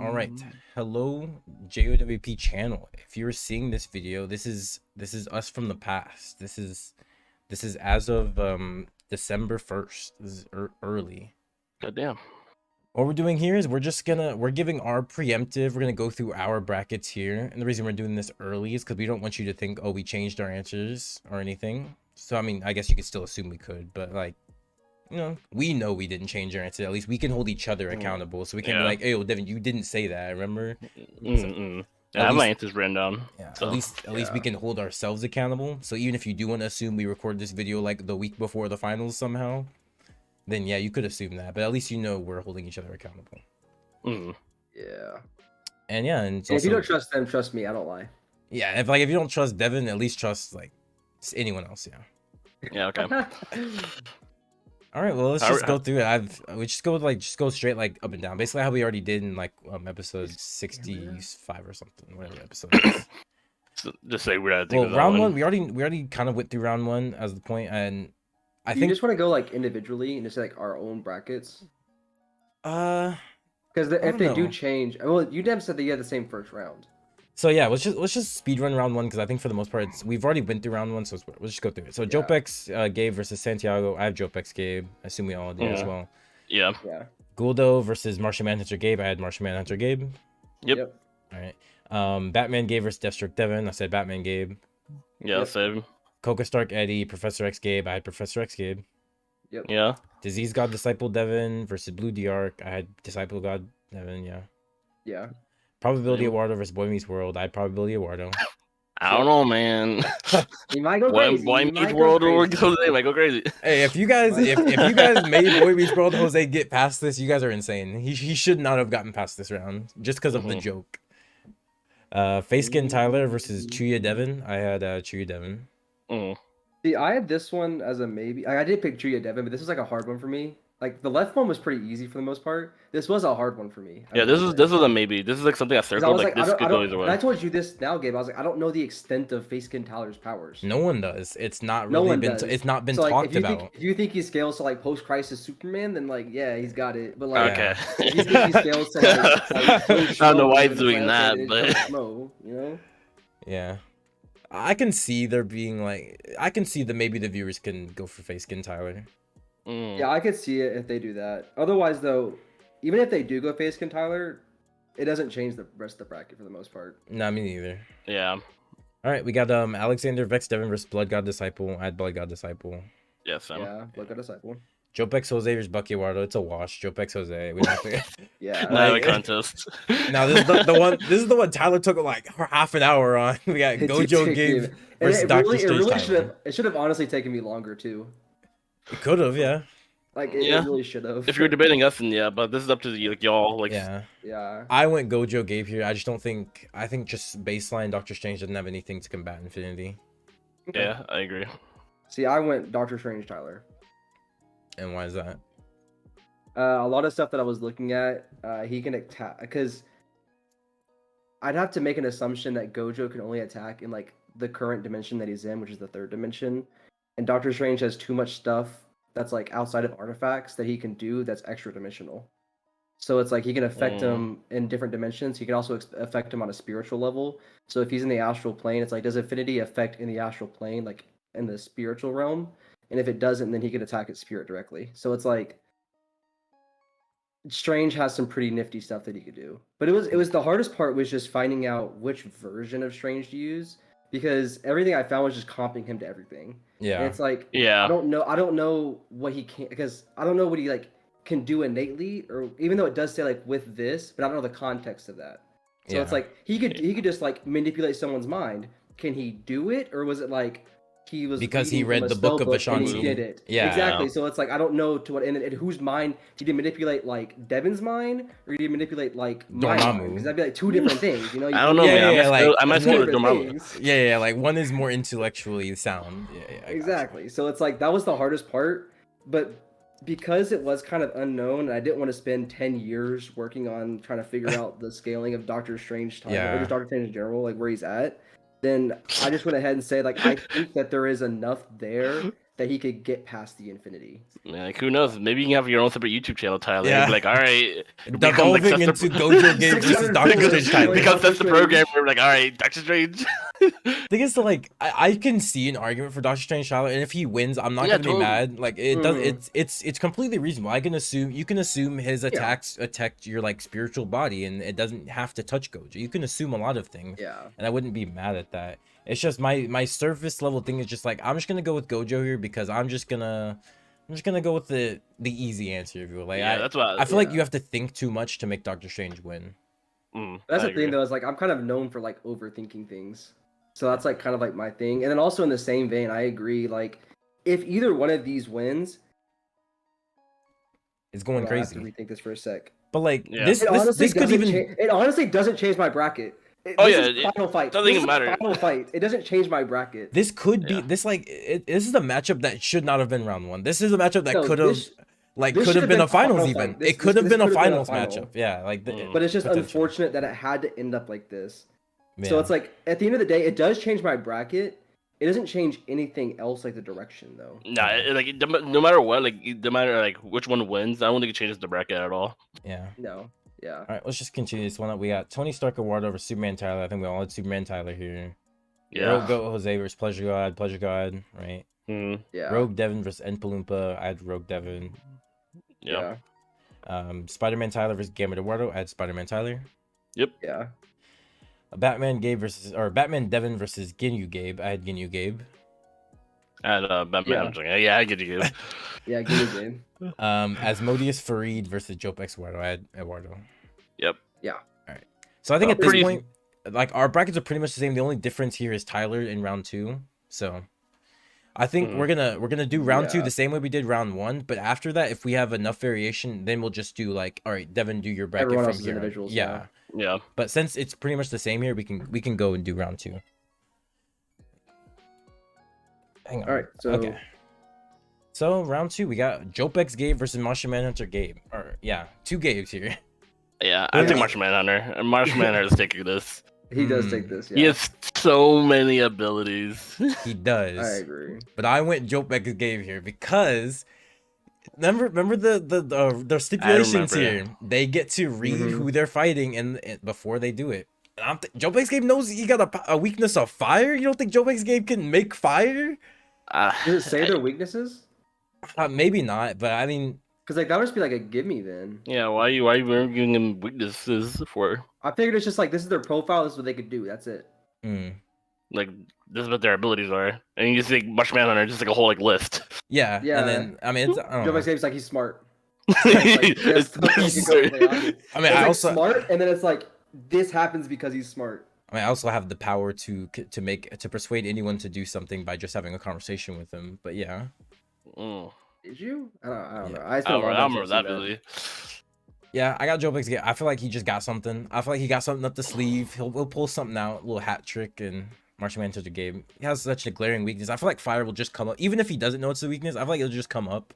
All right, hello JOWP channel. If you're seeing this video, this is us from the past. This is as of December 1st. This is early. God damn. What we're doing here is we're giving our preemptive. We're gonna go through our brackets here, and the reason we're doing this early is because we don't want you to think, oh, we changed our answers or anything. So I mean, I guess you could still assume we could, but like, you know we didn't change our answer. At least we can hold each other accountable, so we can be like, hey, yo, Devin, you didn't say that, remember? So, I have my answers written down. yeah, so. at least we can hold ourselves accountable. So even if you do want to assume we record this video like the week before the finals somehow, then yeah, you could assume that, but at least you know we're holding each other accountable. Yeah. And yeah, and if you don't trust them, trust me, I don't lie. Yeah, if you don't trust Devin, at least trust like anyone else. Yeah, okay. All right, well, let's just go through it. We just go straight like up and down, basically how we already did in like episode 65 or something, whatever the episode is. So just say we're at round one. We already kind of went through round one as the point, and I think you just want to go like individually and just like our own brackets. Because if they do change, well, you never said that you had the same first round. So yeah, let's just speed run round one because I think for the most part we've already been through round one, so let's just go through it. So Jowp Gabe versus Santiago. I have Jowp Gabe. I assume we all do as well. Yeah. Guldo versus Martian Manhunter Gabe. I had Martian Manhunter Gabe. Yep. All right. Batman Gabe versus Deathstroke Devin. I said Batman Gabe. Yeah, same. Coca Stark Eddie, Professor X Gabe. I had Professor X Gabe. Yep. Yeah. Disease God Disciple Devin versus Blue Diarc. I had Disciple God Devin. Yeah. Probability Eduardo versus Boy Meets World. I had Probability Eduardo. I don't know, man. You might go crazy. Boy Meets World or Jose might go crazy. Hey, if you guys made Boy Meets World Jose get past this, you guys are insane. He should not have gotten past this round just because of the joke. Face Skin Tyler versus Chuya Devin. I had Chuya Devin. See, I had this one as a maybe. I did pick Chuya Devin, but this was like a hard one for me. Like the left one was pretty easy for the most part. This was a hard one for me. Yeah, this was a maybe. This is like something I circled. Like this could go either way. I told you this now, Gabe. I was like, I don't know the extent of Face Skin Tyler's powers. No one does. It's not really it's not been talked about. If you think he scales to like post-crisis Superman, then like yeah, he's got it. But like, if you think he scales to like I don't know why he's doing that, but you know. Yeah. I can see there being like maybe the viewers can go for Face Skin Tyler. Yeah, I could see it if they do that. Otherwise, though, even if they do go Face Skin Tyler, it doesn't change the rest of the bracket for the most part. Nah, me neither. Yeah. All right, we got Alexander Vex Devin versus Blood God Disciple. I had Blood God Disciple. Yeah, Sam. Yeah, Blood God Disciple. Jowp Jose versus Bucky Eduardo. It's a wash. Jowp Jose. We don't have to. Yeah. Not a contest. Now this is the one. This is the one Tyler took like half an hour on. We got Gojo Gabe versus Dr. Strange. It should have honestly taken me longer too. It could have, yeah. Like it really should have. If you're debating us, then yeah, but this is up to y'all. Like yeah. I went Gojo Gabe here. I just don't think. I think just baseline Doctor Strange doesn't have anything to combat Infinity. Okay. Yeah, I agree. See, I went Doctor Strange Tyler. And why is that? A lot of stuff that I was looking at, he can attack because I'd have to make an assumption that Gojo can only attack in like the current dimension that he's in, which is the third dimension, and Doctor Strange has too much stuff that's like outside of artifacts that he can do that's extra dimensional. So it's like he can affect him in different dimensions. He can also affect him on a spiritual level. So if he's in the astral plane, it's like, does Infinity affect in the astral plane, like in the spiritual realm? And if it doesn't, then he can attack its spirit directly. So it's like Strange has some pretty nifty stuff that he could do. But it was the hardest part was just finding out which version of Strange to use, because everything I found was just comping him to everything. Yeah. And it's like, yeah. I don't know what he can, because I don't know what he like can do innately, or even though it does say like with this, but I don't know the context of that. So it's like he could just like manipulate someone's mind. Can he do it, or was it like he was because he read the book of Ashanti? He did it. Yeah, exactly. So it's like I don't know to what and whose mind did he manipulate, like Devin's mind, or did he manipulate like my mind? Because that'd be like two different things, you know. I don't know, man. I might go to Dormammu. Yeah, like one is more intellectually sound. Yeah, exactly. So it's like that was the hardest part, but because it was kind of unknown, and I didn't want to spend 10 years working on trying to figure out the scaling of Doctor Strange time, or just Doctor Strange in general, like where he's at. Then I just went ahead and said, like, I think that there is enough there that he could get past the infinity. Yeah, like who knows? Maybe you can have your own separate YouTube channel, Tyler. Yeah. Yeah. Like, all right, Devolving into Gojo Gabe versus Doctor Strange Tyler. Because that's the program where we're like, all right, Doctor Strange. Thing is, to like, I can see an argument for Doctor Strange Tyler, and if he wins, I'm not gonna be mad. Like, it does. It's completely reasonable. I can assume you can assume his attacks attack your like spiritual body, and it doesn't have to touch Gojo. You can assume a lot of things. Yeah. And I wouldn't be mad at that. It's just my surface level thing is just like, I'm just gonna go with Gojo here because I'm just gonna go with the easy answer, if you will. Like, yeah, that's what I feel like you have to think too much to make Doctor Strange win. That's the thing though, is like I'm kind of known for like overthinking things. So that's like kind of like my thing. And then also in the same vein, I agree, like if either one of these wins, it's going crazy. I have to rethink this for a sec. But like this could even it honestly doesn't change my bracket. Final fight. Doesn't even matter. Final fight. It doesn't change my bracket. This could be this is a matchup that should not have been round one. This is a matchup that could have been a finals even. It could have been a finals matchup. Yeah, like. But it's just unfortunate that it had to end up like this. Yeah. So it's like at the end of the day, it does change my bracket. It doesn't change anything else, like the direction though. Nah, like no matter what, like no matter like which one wins, I don't think it changes the bracket at all. Yeah. No. Yeah. All right, let's just continue this one up. We got Tony Stark Award over Superman Tyler. I think we all had Superman Tyler here. Yeah. Rogue Goat Jose versus Pleasure God, right? Yeah. Rogue Devin versus Palumpa. I had Rogue Devin. Yeah. Spider-Man Tyler versus Gambit Eduardo. I had Spider-Man Tyler. Yep. Yeah. Batman Devin versus Ginyu Gabe. I had Ginyu Gabe. I had Batman. Yeah, I get you, Gabe. Yeah, Ginyu Gabe. Asmodeus Farid versus Jowp X Eduardo. I had Eduardo. Yep. Yeah. All right. So I think at this point, like our brackets are pretty much the same. The only difference here is Tyler in round 2. So I think we're gonna do round 2 the same way we did round 1. But after that, if we have enough variation, then we'll just do like, all right, Devin, do your bracket from here. Yeah. Yeah. But since it's pretty much the same here, we can go and do round 2. Hang on. All right. So okay. So round 2, we got Jowp X Gabe versus Martian Manhunter Gabe. Or yeah, 2 Gabes here. Yeah, I think Martian Manhunter. And Martian Manhunter is taking this. He does take this. Yeah. He has so many abilities. He does. I agree. But I went Jowp X Gabe here because remember the stipulations here. They get to read who they're fighting and before they do it. And Jowp X Gabe knows he got a weakness of fire. You don't think Jowp X Gabe can make fire? Does it say their weaknesses? Maybe not, but I mean, because like that would just be like a gimme then. Yeah, why are you giving him weaknesses for? I figured it's just like this is their profile. This is what they could do. That's it. Like this is what their abilities are, and you just think Martian Manhunter just like a whole like list. Yeah. And then I mean, Jowp X Gabe's like he's smart. I mean, I also smart, and then it's like this happens because he's smart. I mean, I also have the power to persuade anyone to do something by just having a conversation with them. But yeah. Did you? I don't know. I don't remember that really. Yeah, I got Jowp X Gabe. I feel like he just got something. I feel like he got something up the sleeve. He'll pull something out, a little hat trick, and Martian Manhunter Gabe. He has such a glaring weakness. I feel like fire will just come up, even if he doesn't know it's a weakness. I feel like it'll just come up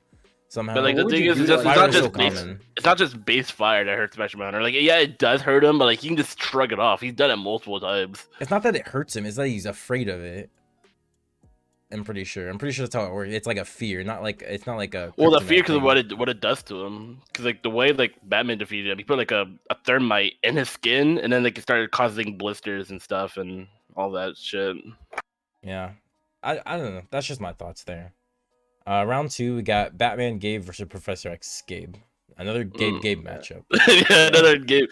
somehow. But like the thing is, it's not just base fire that hurts Martian Manhunter. Like yeah, it does hurt him, but like he can just shrug it off. He's done it multiple times. It's not that it hurts him. It's that he's afraid of it. I'm pretty sure that's how it works. It's like a fear, it's not like a. Well, the fear because of what it does to him. Because like the way like Batman defeated him, he put like a thermite in his skin, and then like it started causing blisters and stuff and all that shit. Yeah, I don't know. That's just my thoughts there. Round 2, we got Batman Gabe versus Professor X Gabe. Another Gabe matchup. Yeah, another Gabe.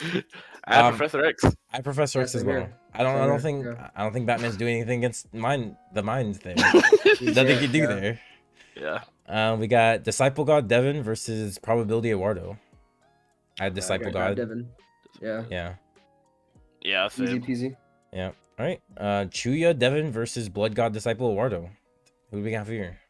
I have Professor X. I have Professor X as well. I don't think Batman's doing anything against the mind thing. Nothing he do there. Yeah. We got Disciple God Devin versus Probability Eduardo. I had Disciple God. Devin. Yeah. Yeah. Easy peasy. Yeah. All right. Chuya Devin versus Blood God Disciple Eduardo. Who do we have here?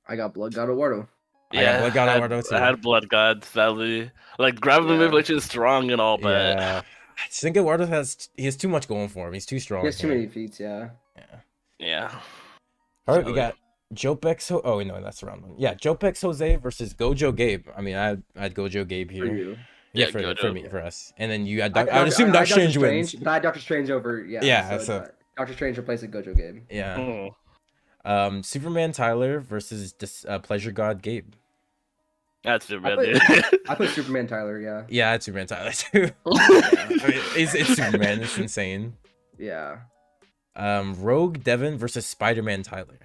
I got Blood God Eduardo. Yeah, Blood God Eduardo too. I had Blood God, sadly. Like gravity manipulation is strong and all, but I just think Eduardo has too much going for him. He's too strong. He has too many feats, yeah. All right, we got Jowp X. Oh no, that's the round 1. Yeah, Jowp X Jose versus Gojo Gabe. I mean, I had Gojo Gabe here. For you. Yeah, for us. And then you had I would assume Doctor Strange wins. But I had Doctor Strange over. Yeah. So Doctor Strange replaced Gojo Gabe. Yeah. Superman Tyler versus Pleasure God Gabe. That's too I bad, put, dude. I put Superman Tyler. Yeah. Yeah, it's Superman Tyler too. I mean, it's Superman. It's insane. Yeah. Rogue Devin versus Spider-Man Tyler.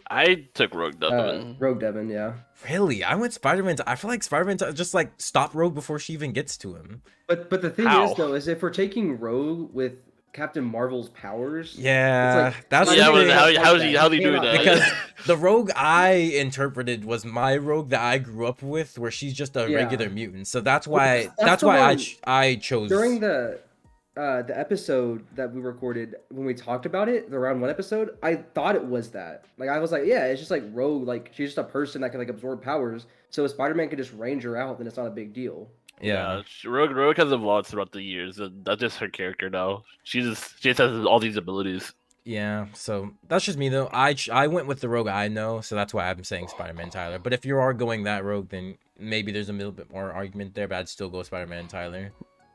I took Rogue Devens. Rogue Devon. Yeah. Really? I went Spider-Man. I feel like Spider-Man just like stop Rogue before she even gets to him. But the thing How? is though, is if we're taking Rogue with Captain Marvel's powers, Yeah, it's like, that's I the Yeah, don't but thing. think how's that he you doing cannot- that? Because the Rogue I interpreted was my Rogue that I grew up with, where she's just a Yeah. regular mutant. So that's why That's the I one- I chose during the episode that we recorded when we talked about it, the round 1 episode, I thought it was that. Like I was like, yeah, it's just like Rogue, like she's just a person that can like absorb powers. So if Spider-Man can just range her out, then it's not a big deal. yeah. Rogue has evolved throughout the years. That's just her character now. She just has all these abilities. Yeah, so that's just me though. I went with the Rogue I know, so that's why I'm saying Spider-Man Tyler. But if you are going that Rogue, then maybe there's a little bit more argument there, but I'd still go Spider-Man Tyler.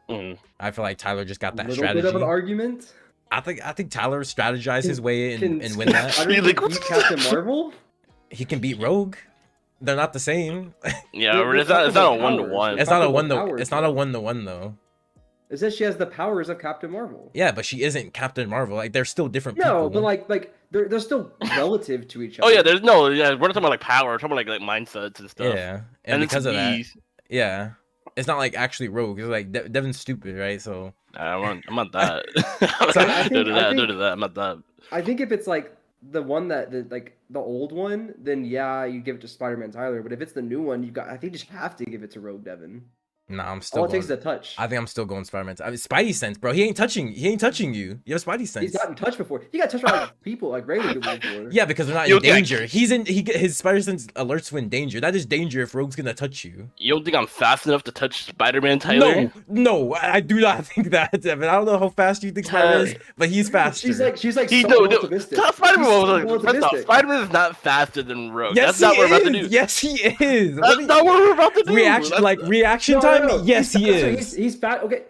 Mm. I feel like Tyler just got A that little strategy. bit of an argument. I think Tyler strategized his way in Can and win that. Spider-Man Like, beat Captain Marvel? He can beat Rogue. They're not the same. Yeah, They're it's not a comparable 1-to-1. powers. It's not a Comparable one though. powers, It's not a though. 1-to-1 though. It says she has the powers of Captain Marvel. Yeah, but she isn't Captain Marvel. Like they're still different people. No, but like they're still relative to each other. Oh yeah, we're not talking about like power. We're talking about like mindsets and stuff. Yeah, and it's because of that, me. yeah, it's not like actually Rogue. It's like Devin's stupid, right? So I'm not that. So I think- Don't do I that. think- Don't do that. I'm not that. I think if it's like the one like the old one, then yeah, you give it to Spider-Man Tyler. But if it's the new one, I think you just have to give it to Rogue Devon. nah, I'm still. All it Going, takes is a touch. I think I'm still going Spider-Man. I mean, Spidey sense, bro. He ain't touching you. You have Spidey sense. He's gotten touched before. He got touched by like, people, like regular people before. Yeah, because they're not You in think- danger. His Spider sense alerts when danger. That is danger if Rogue's gonna touch you. You don't think I'm fast enough to touch Spider-Man Tyler? No, I do not think that, Devin. I don't know how fast you think Spider is, but he's faster. She's like He so no, relativistic. Spider-Man He's was so like, first off, relativistic. Spider-Man is not faster than Rogue. yes, That's not he what we're about to is. do. Yes, he is. That's not what we're about to do. Reaction, That's- like reaction No, time. no, no. Yes, he faster. is. He's fast. Okay,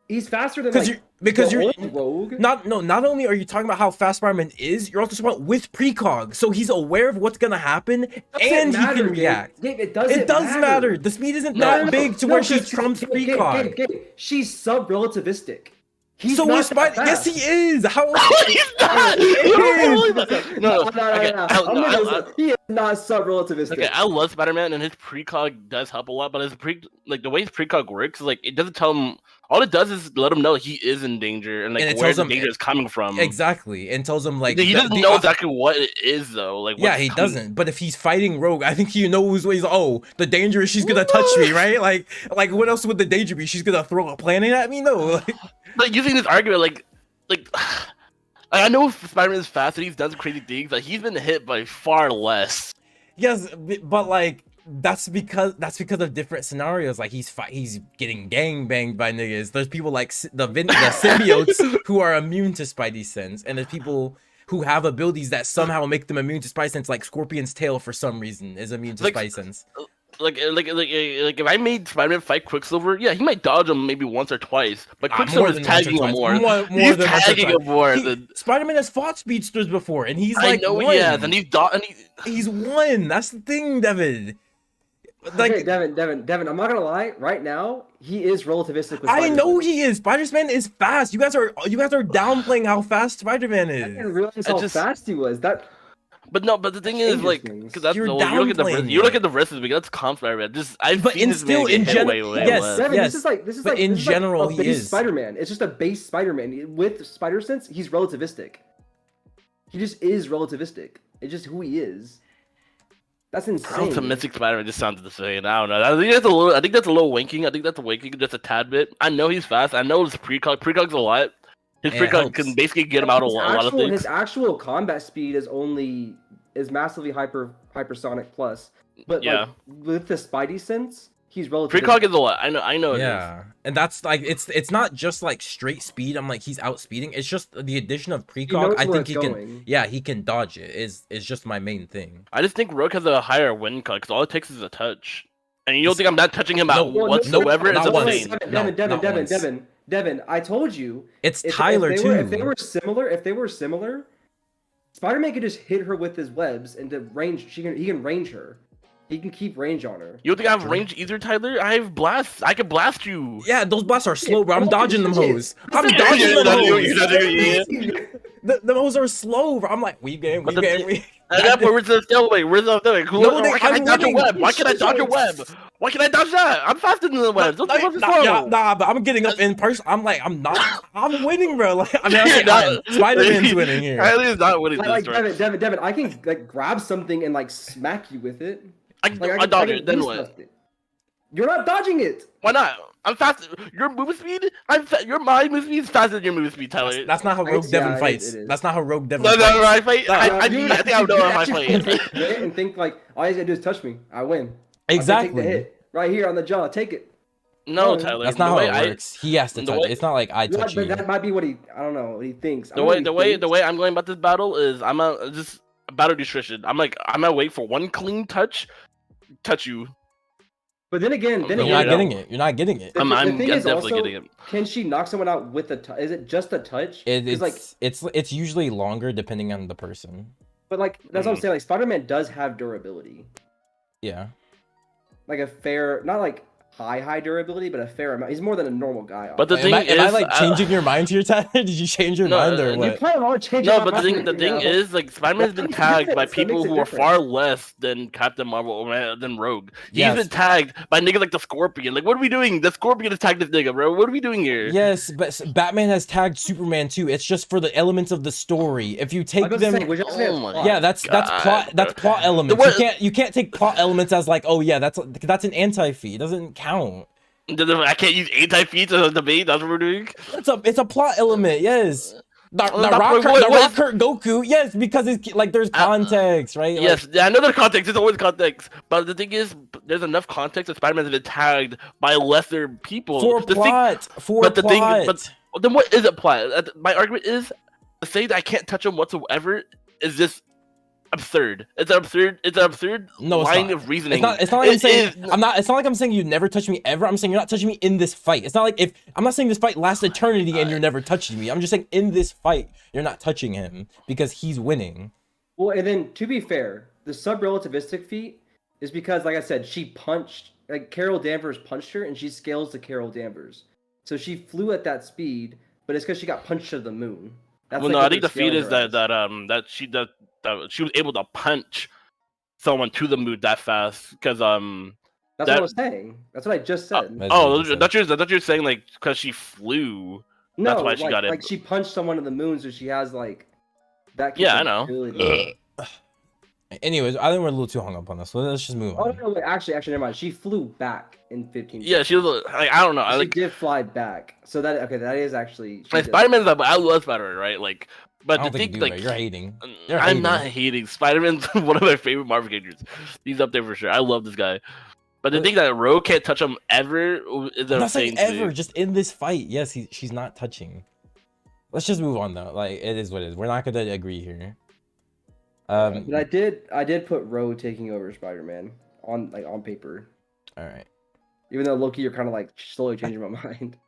he's faster than Because like, you're the old Rogue. not only are you talking about how fast Spider-Man is, you're also talking about with precog, so he's aware of what's gonna happen and he can react. Gabe, it doesn't. It does matter. The speed isn't that big to where she trumps precog. Gabe, she's sub-relativistic. He's So not is Spider. that Yes, he fast. is. How? He's not. He You don't is. believe that. No, okay, He is not sub-relativistic. Okay, I love Spider-Man, and his precog does help a lot. But the way his precog works, like it doesn't tell him. All it does is let him know he is in danger and like And it where tells the him- danger is coming from. Exactly, and tells him like He doesn't know exactly what it is though. Like Yeah, what's he coming- doesn't. But if he's fighting Rogue, I think he knows what he's. Oh, the danger is she's gonna touch me, right? Like what else would the danger be? She's gonna throw a planet at me? No. Like, Like using this argument, like I know Spider-Man is fast and he's done some crazy things. Like he's been hit by far less. yes, but like that's because of different scenarios. Like he's getting gang banged by niggas. There's people like the symbiotes who are immune to Spidey sense, and there's people who have abilities that somehow make them immune to Spidey sense. Like Scorpion's tail, for some reason, is immune to Like, Spidey sense. Like if I made Spider-Man fight Quicksilver, yeah, he might dodge him maybe once or twice, but More Quicksilver's than once or tagging him twice. more. More He's than once or tagging twice. him more. than... Spider-Man has fought speedsters before, and he's I like, know, won. yeah, and He's won. That's the thing, Devin. Like, okay, Devin, I'm not gonna lie. Right now, he is relativistic with I Spider-Man. know he is. Spider-Man is fast. You guys are downplaying how fast Spider-Man I didn't is. realize I how just- fast he was. That But the thing is, changes like, things. because that's You're you look at the downplaying you look it. at the versus because that's comp Spider-Man. Just I've But seen in this still man get in hit gen- way yes. less. Devin, Yes. this is But like in this is like general, a he base is. Spider-Man. It's just a base Spider-Man with Spider Sense. He's relativistic. He just is relativistic. It's just who he is. That's insane. Optimistic Spider-Man just sounds insane. I don't know. I think that's a little winking. I think that's a winking just a tad bit. I know he's fast. I know his precog. Precog's a lot. His It precog helps. can basically get him out of a lot of things. His actual combat speed is massively hypersonic plus. But Yeah. like with the Spidey sense, he's relativistic. Precog is a lot. I know. It is. Yeah, and that's like it's not just like straight speed. I'm like he's outspeeding. It's just the addition of He precog. knows I where think it's he can. going. Yeah, he can dodge it. Is just my main thing. I just think Rogue has a higher win cut because all it takes is a touch. And you don't think I'm not touching him No, out well, whatsoever? not It's once. insane. Devin, I told you. It's if Tyler they too. Were, if they were similar, Spider-Man can just hit her with his webs and to range. He can range her. He can keep range on her. You don't think I have range either, Tyler? I have blasts. I can blast you. Yeah, those blasts are slow, bro. I'm Don't dodging them touch it. hoes. I'm Listen, dodging you're them not- hoes. you're not doing it. The hoes are slow, bro. I'm like, weave game, But weave the- game. weave- At that point, where's the stalemate? Where's the stalemate? No, Why can't I I'm dodge a winning. web? Why can't I dodge a web? Why can't I dodge that? I'm faster than the webs. Don't think I'm slow. Nah, but I'm getting up in person. I'm like, I'm winning, bro. Like, I mean, I say You're not- Spider-Man's winning here. Kylie is not winning Like this. Devin, I can like grab something and like smack you with it. I Like, dodge can it. Then boost what? thrust it. You're not dodging it. Why not? I'm fast. Your movement speed? My movement speed is faster than your movement speed, Tyler. That's not how Rogue Devin fights. it is. That's not how Rogue Devin No, fights. I fight. I Dude, think I know how I fight. Get it and think like all you gotta do is touch me. I win. Exactly. Take the hit right here on the jaw. Take it. No, No, Tyler. That's not how it works. He has to the touch way- it. It's not like I touch you. That might be what I don't know what he thinks. I The don't know way what he thinks. I'm going about this battle is I'm just battle nutrition. I'm gonna wait for one clean touch you. But then again, You're You're not getting it. You're not getting it. The I'm thing is definitely also, getting it. Can she knock someone out with a touch? Is it just a touch? 'Cause, like, It's usually longer depending on the person. but like that's what I'm saying. Like Spider-Man does have durability, Yeah. like a fair, not like high durability, but a fair amount. He's more than a normal guy. But the Am thing I is, like changing your mind here, Tyler? Did you change your No, mind or you what? you probably want to change. no, my but the mind thing right now. is, like, Spider-Man's been That makes tagged by difference. That people makes who a are difference. far less than Captain Marvel or than Rogue. He's Yes. been tagged by niggas like the Scorpion. Like, what are we doing? The Scorpion has tagged this nigga, bro. What are we doing here? Yes, but Batman has tagged Superman too. It's just for the elements of the story. If you take I was them, saying, would you say Oh it's my plot? yeah, that's plot. That's plot elements. way- You can't take plot elements as like, oh yeah, that's an anti-feat. It doesn't count. I can't use anti-feats as a debate. That's what we're doing. It's a plot element. Yes. The Well, rock what- hurt Goku. Yes, because it's like there's context, right? Like, Yes, yeah, I know there's context. There's always context. But the thing is, there's enough context that Spider-Man's been tagged by lesser people. for The thing- plot. For but the thing- plot. but then what is it plot? My argument is to say that I can't touch him whatsoever is just absurd. It's an absurd No, it's line not. of reasoning. It's not like I'm It saying is- it's not like I'm saying you never touch me ever. I'm saying you're not touching me in this fight. It's not like I'm not saying this fight lasts eternity and you're never touching me. I'm just saying in this fight you're not touching him because he's winning. Well, and then to be fair, the sub-relativistic feat is because, like I said, she punched, like Carol Danvers punched her, and she scales to Carol Danvers. So she flew at that speed, but it's because she got punched to the moon. That's Well, like no, what I think they're the feat is scaling her that as. she was able to punch someone to the moon that fast because That's that- what I was saying. That's what I just said. That's what you said. I thought you were saying like because she flew. No, that's why she like, got it. like she punched someone to the moon, so she has like that. Yeah, I know. capability. Anyways, I think we're a little too hung up on this. So let's just move Oh on. no, wait, actually, never mind. She flew back in 15. Yeah, she was like I don't know. I She like did fly back. So that okay, that is actually. like Spider-Man's like I love Spider-Man, right? Like, but I the don't think thing you do, like right? You're hating. You're I'm hating. not hating. Spider-Man's one of my favorite Marvel characters. He's up there for sure. I love this guy. But the thing that Rogue can't touch him ever is I'm a not saying thing. ever, just in this fight. Yes, she's not touching. Let's just move on though. Like it is what it is. We're not gonna agree here. But I did put Rogue taking over Spider-Man on paper. All right. Even though Loki, you're kind of like slowly changing my mind.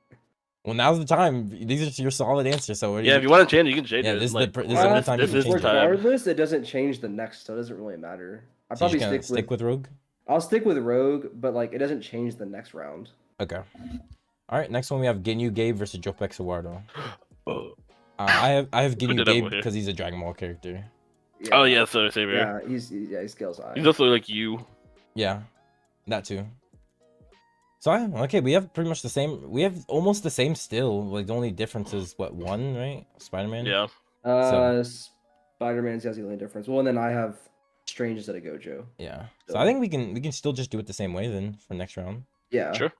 Well, now's the time. These are your solid answers. So Yeah, if you want to change it, you can change Yeah, it. this is Like, the only time you this can is change it. time. Regardless, it doesn't change the next, so it doesn't really matter. I So you're probably just gonna stick with. Rogue. I'll stick with Rogue, but like it doesn't change the next round. Okay. All right. Next one we have Ginyu Gabe versus Jowp Eduardo. Oh. I have Ginyu did that Gabe one here? because he's a Dragon Ball character. Yeah. Oh yeah, so same here. Yeah, he scales high. He's also like you. Yeah, that too. So okay, we have pretty much the same. We have almost the same still. Like the only difference is what, one, right? Spider-Man. Yeah. Spider-Man's has the only difference. Well, and then I have Strange instead of Gojo. Yeah. So I think we can still just do it the same way then for next round. Yeah. Sure.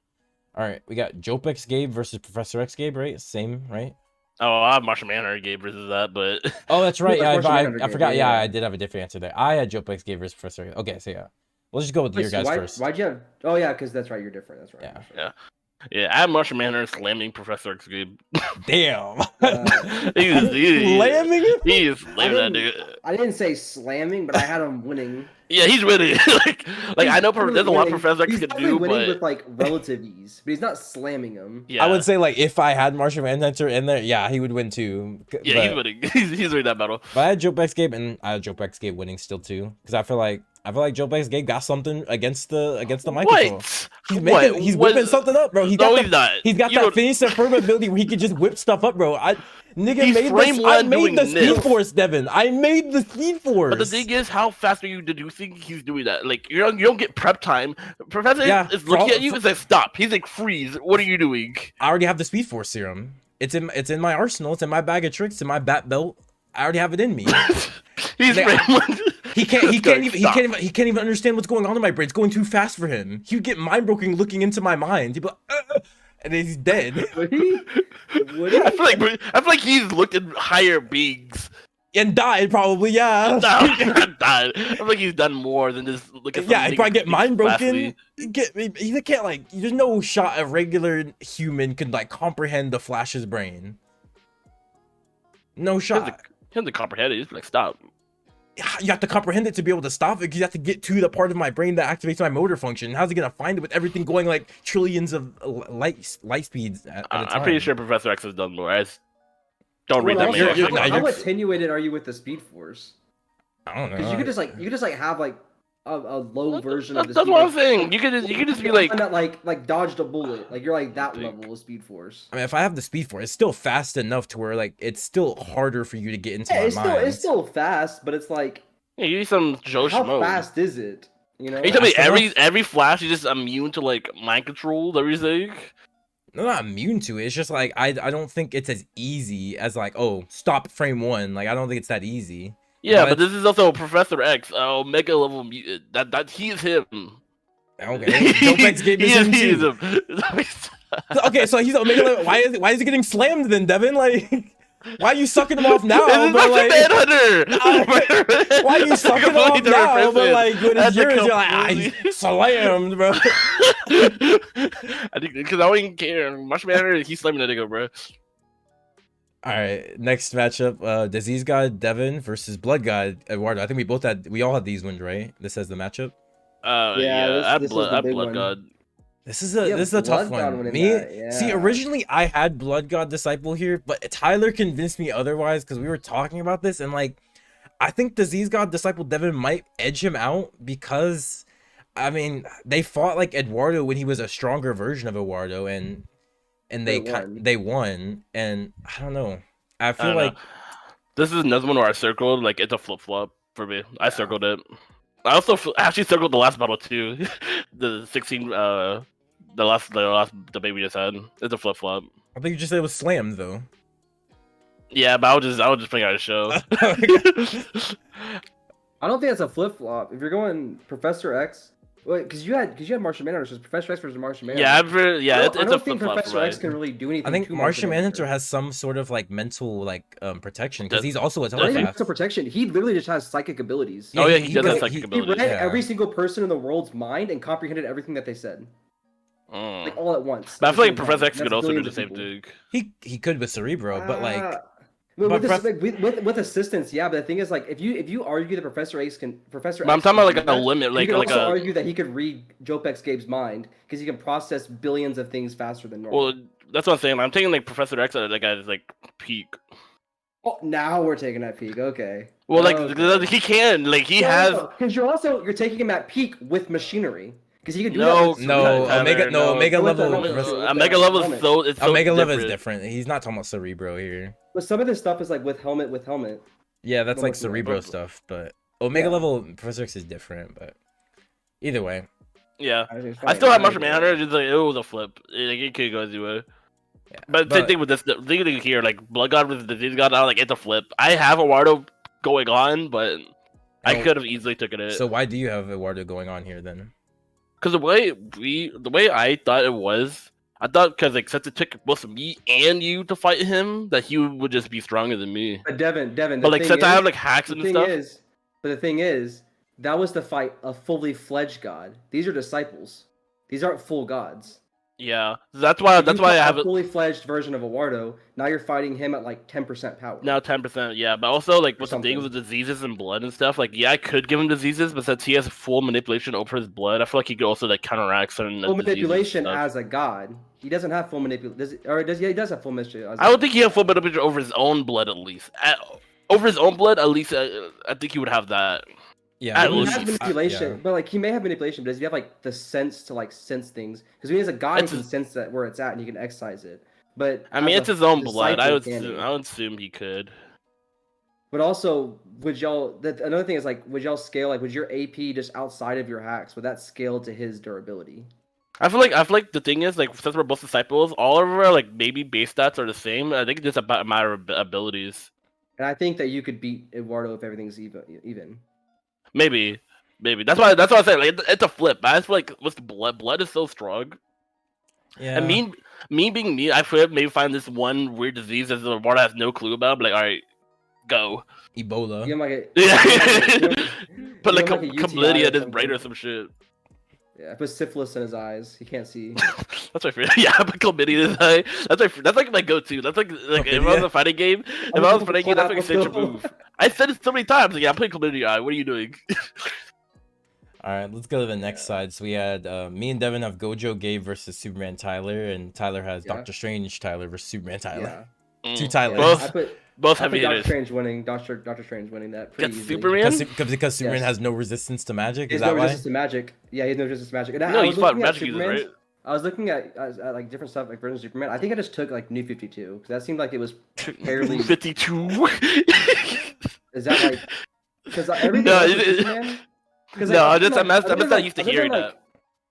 All right, we got Jowp X Gabe versus Professor X Gabe, right? Same, right? Oh, I have Martian Manhunter Gabe versus that, but Oh, that's right. like Yeah, Martian Manhunter I Gabe, forgot. Yeah, yeah. I did have a different answer there. I had Jowp X Gabe versus Professor X. Okay, so yeah, let's just go with Wait, your so guys why, first. Why'd you have? Oh yeah, because that's right. You're different. That's right. Yeah. that's right. Yeah, I have Martian Manhunter slamming Professor X Gabe. Damn. Slamming him? He's slamming that nigga. I didn't say slamming, but I had him winning. Yeah, he's winning. like I know there's a lot Professor X He's can definitely do, winning but with like relative ease, but he's not slamming him. yeah, I would say like if I had Martian Manhunter in there, yeah, he would win too. yeah, he's winning. He's winning that battle. But I had Jowp X Gabe, and I had Jowp X Gabe winning still too, because I feel like Jowp X Gabe got something against the mic control. He's whipping something up, bro. He's not. He's got that finish and firm ability where he could just whip stuff up, bro. I made the Speed Force, Devin. I made the Speed Force. But the thing is, how fast are you deducing he's doing that? Like you don't get prep time. Professor is looking at you and says stop. He's like freeze. What are you doing? I already have the Speed Force serum. It's in my arsenal. It's in my bag of tricks. In my bat belt. I already have it in me. He can't even understand what's going on in my brain. It's going too fast for him. He would get mind broken looking into my mind. He'd be like, and then he's dead. Would he? I feel like he's looked at higher beings and died probably. Yeah. Not died. I feel like he's done more than just look at. Yeah, he probably get mind broken. He can't like. There's no shot a regular human could like comprehend the Flash's brain. No shot. He doesn't comprehend it. He's like stop. You have to comprehend it to be able to stop it, because you have to get to the part of my brain that activates my motor function. How's he gonna find it with everything going like trillions of light speeds at a time? I'm pretty sure Professor X has done more. I just don't read that. How attenuated are you with the Speed Force? I don't know. Because you could just have like a low version of the. That's what I'm saying. You could just be like that like dodged a bullet. Like you're like that level of Speed Force. I mean, if I have the Speed Force, it's still fast enough to where like it's still harder for you to get into my mind. It's still fast, but it's like you need some Joe How Schmo. fast is it? You know? Are you telling me every Flash is just immune to like mind control? Everything? No, not immune to it. It's just like I don't think it's as easy as like, oh, stop frame 1. Like I don't think it's that easy. Yeah, but this is also Professor X, Omega level mutant. That he's him. Okay. Jowp X Gabe is him too. Okay, so he's Omega level. Why is he getting slammed then, Devin? Like, why are you sucking him off now? But like, why are you sucking him off now? But like, when it's yours, you're like, he's slammed, bro. I think because I don't even care. Martian Manhunter, he's slamming that nigga, bro. All right, next matchup, Disease God Devin versus Blood God Eduardo. I think we all had these wins, right? This has the matchup. I had Blood God. This is a tough one. See, originally I had Blood God Disciple here, but Tyler convinced me otherwise because we were talking about this, and like, I think Disease God Disciple Devin might edge him out because, I mean, they fought like Eduardo when he was a stronger version of Eduardo, and they won, and I don't know. I feel like this is another one where I circled, like it's a flip flop for me. I circled it. I also actually circled the last battle too. The 16 the last debate we just had. It's a flip flop. I think you just said it was slammed though. Yeah, but I was just putting out a show. I don't think that's a flip flop. If you're going Professor X, because you had Martian Manhunter, so it's Professor X versus Martian Manhunter. I don't think Professor X can really do anything. I think Martian Manhunter has some sort of like mental protection because he's also a telepath. Mental protection. He literally just has psychic abilities. Oh yeah, he does have psychic abilities. He read every single person in the world's mind and comprehended everything that they said. Like all at once. But I feel like Professor X could also do the same thing. He could with Cerebro, but like. With assistance, yeah, but the thing is, like, if you argue that Professor X. But I'm talking about like a limit, like you can also argue that he could read Jowp X Gabe's mind because he can process billions of things faster than normal. Well, that's what I'm saying. I'm taking like Professor X at that guy's like peak. Oh, now we're taking that peak. Okay. Well, like he can, like he has. Because you're taking him at peak with machinery. Because he can do Omega level. Omega level is so Omega level is different. He's not talking about Cerebro here. But some of this stuff is like with helmet. Yeah, that's like Cerebro stuff, but Omega level Professor X is different. But either way. Yeah, I still have Martian Manhunter. Just like it was a flip. Like it could go either way. Yeah, but same thing with this thing here, like Blood God versus Disease God. Like it's a flip. I have Eduardo going on, but I could have easily taken it. So why do you have Eduardo going on here then? Because the way I thought it was, I thought because like since it took both me and you to fight him, that he would just be stronger than me. But Devin. But like since I have like hacks and stuff. But the thing is, that was to fight a fully fledged god. These are disciples. These aren't full gods. Yeah, that's why I have a it fully fledged version of Eduardo. Now you're fighting him at like 10% power. now 10%. Yeah, but also like Or with the thing with something. diseases and blood and stuff. Like, yeah, I could give him diseases, but since he has full manipulation over his blood, I feel like he could also like counteract certain Full diseases and manipulation stuff. as a god. He doesn't have full manipulation. Or does he? Yeah, he does have full manipulation. I don't think he has full manipulation over his own blood at least. Over his own blood, at least I think he would have that. Yeah, At He least. has manipulation, yeah. but like he may have manipulation, but does he have like the sense to like sense things? Because when he has a god, he It's can his- sense that where it's at and he can excise it. But I mean, as it's a his own blood. disciple, can he? I would assume he could. But also, would y'all? Another thing is like, would y'all scale? Like, would your AP just outside of your hacks? Would that scale to his durability? I feel like the thing is like since we're both disciples, all of our like maybe base stats are the same. I think it's just about a matter of abilities. And I think that you could beat Eduardo if everything's even. Maybe. That's why I said like it's a flip. I just feel like with the blood is so strong. Yeah. And me being me, I feel maybe find this one weird disease that the water has no clue about. But like, all right, go. Ebola. Give him like a Yeah. Put like give him like a UTI chlamydia or in his something. brain or some shit. Yeah, put syphilis in his eyes. He can't see. That's my favorite. Yeah, but chlamydia in his eye. That's like my go-to. That's like if I was a fighting game, if I was a fighting game, that's like a signature move. I said it so many times. Like, yeah, I'm putting chlamydia in your eye. What are you doing? All right, let's go to the next side. So we had me and Devin have Gojo Gabe versus Superman Tyler, and Tyler has Yeah. Doctor Strange Tyler versus Superman Tyler. Yeah. Two Tylers. Both I heavy put Doctor hitters. Strange winning. Doctor Strange winning that pretty Against easily. Superman? Because Superman Yes. has no resistance to magic. He Is has that no why? resistance to magic. Yeah, he has no resistance to magic. And No, I he's was fought looking at magic users, Superman's- right? I was looking at like different stuff like versions of Superman. I think I just took like New 52 because that seemed like it was fairly. 52. Is that like because everything No, else it- is Superman? Because No, I'm just not used to hearing that.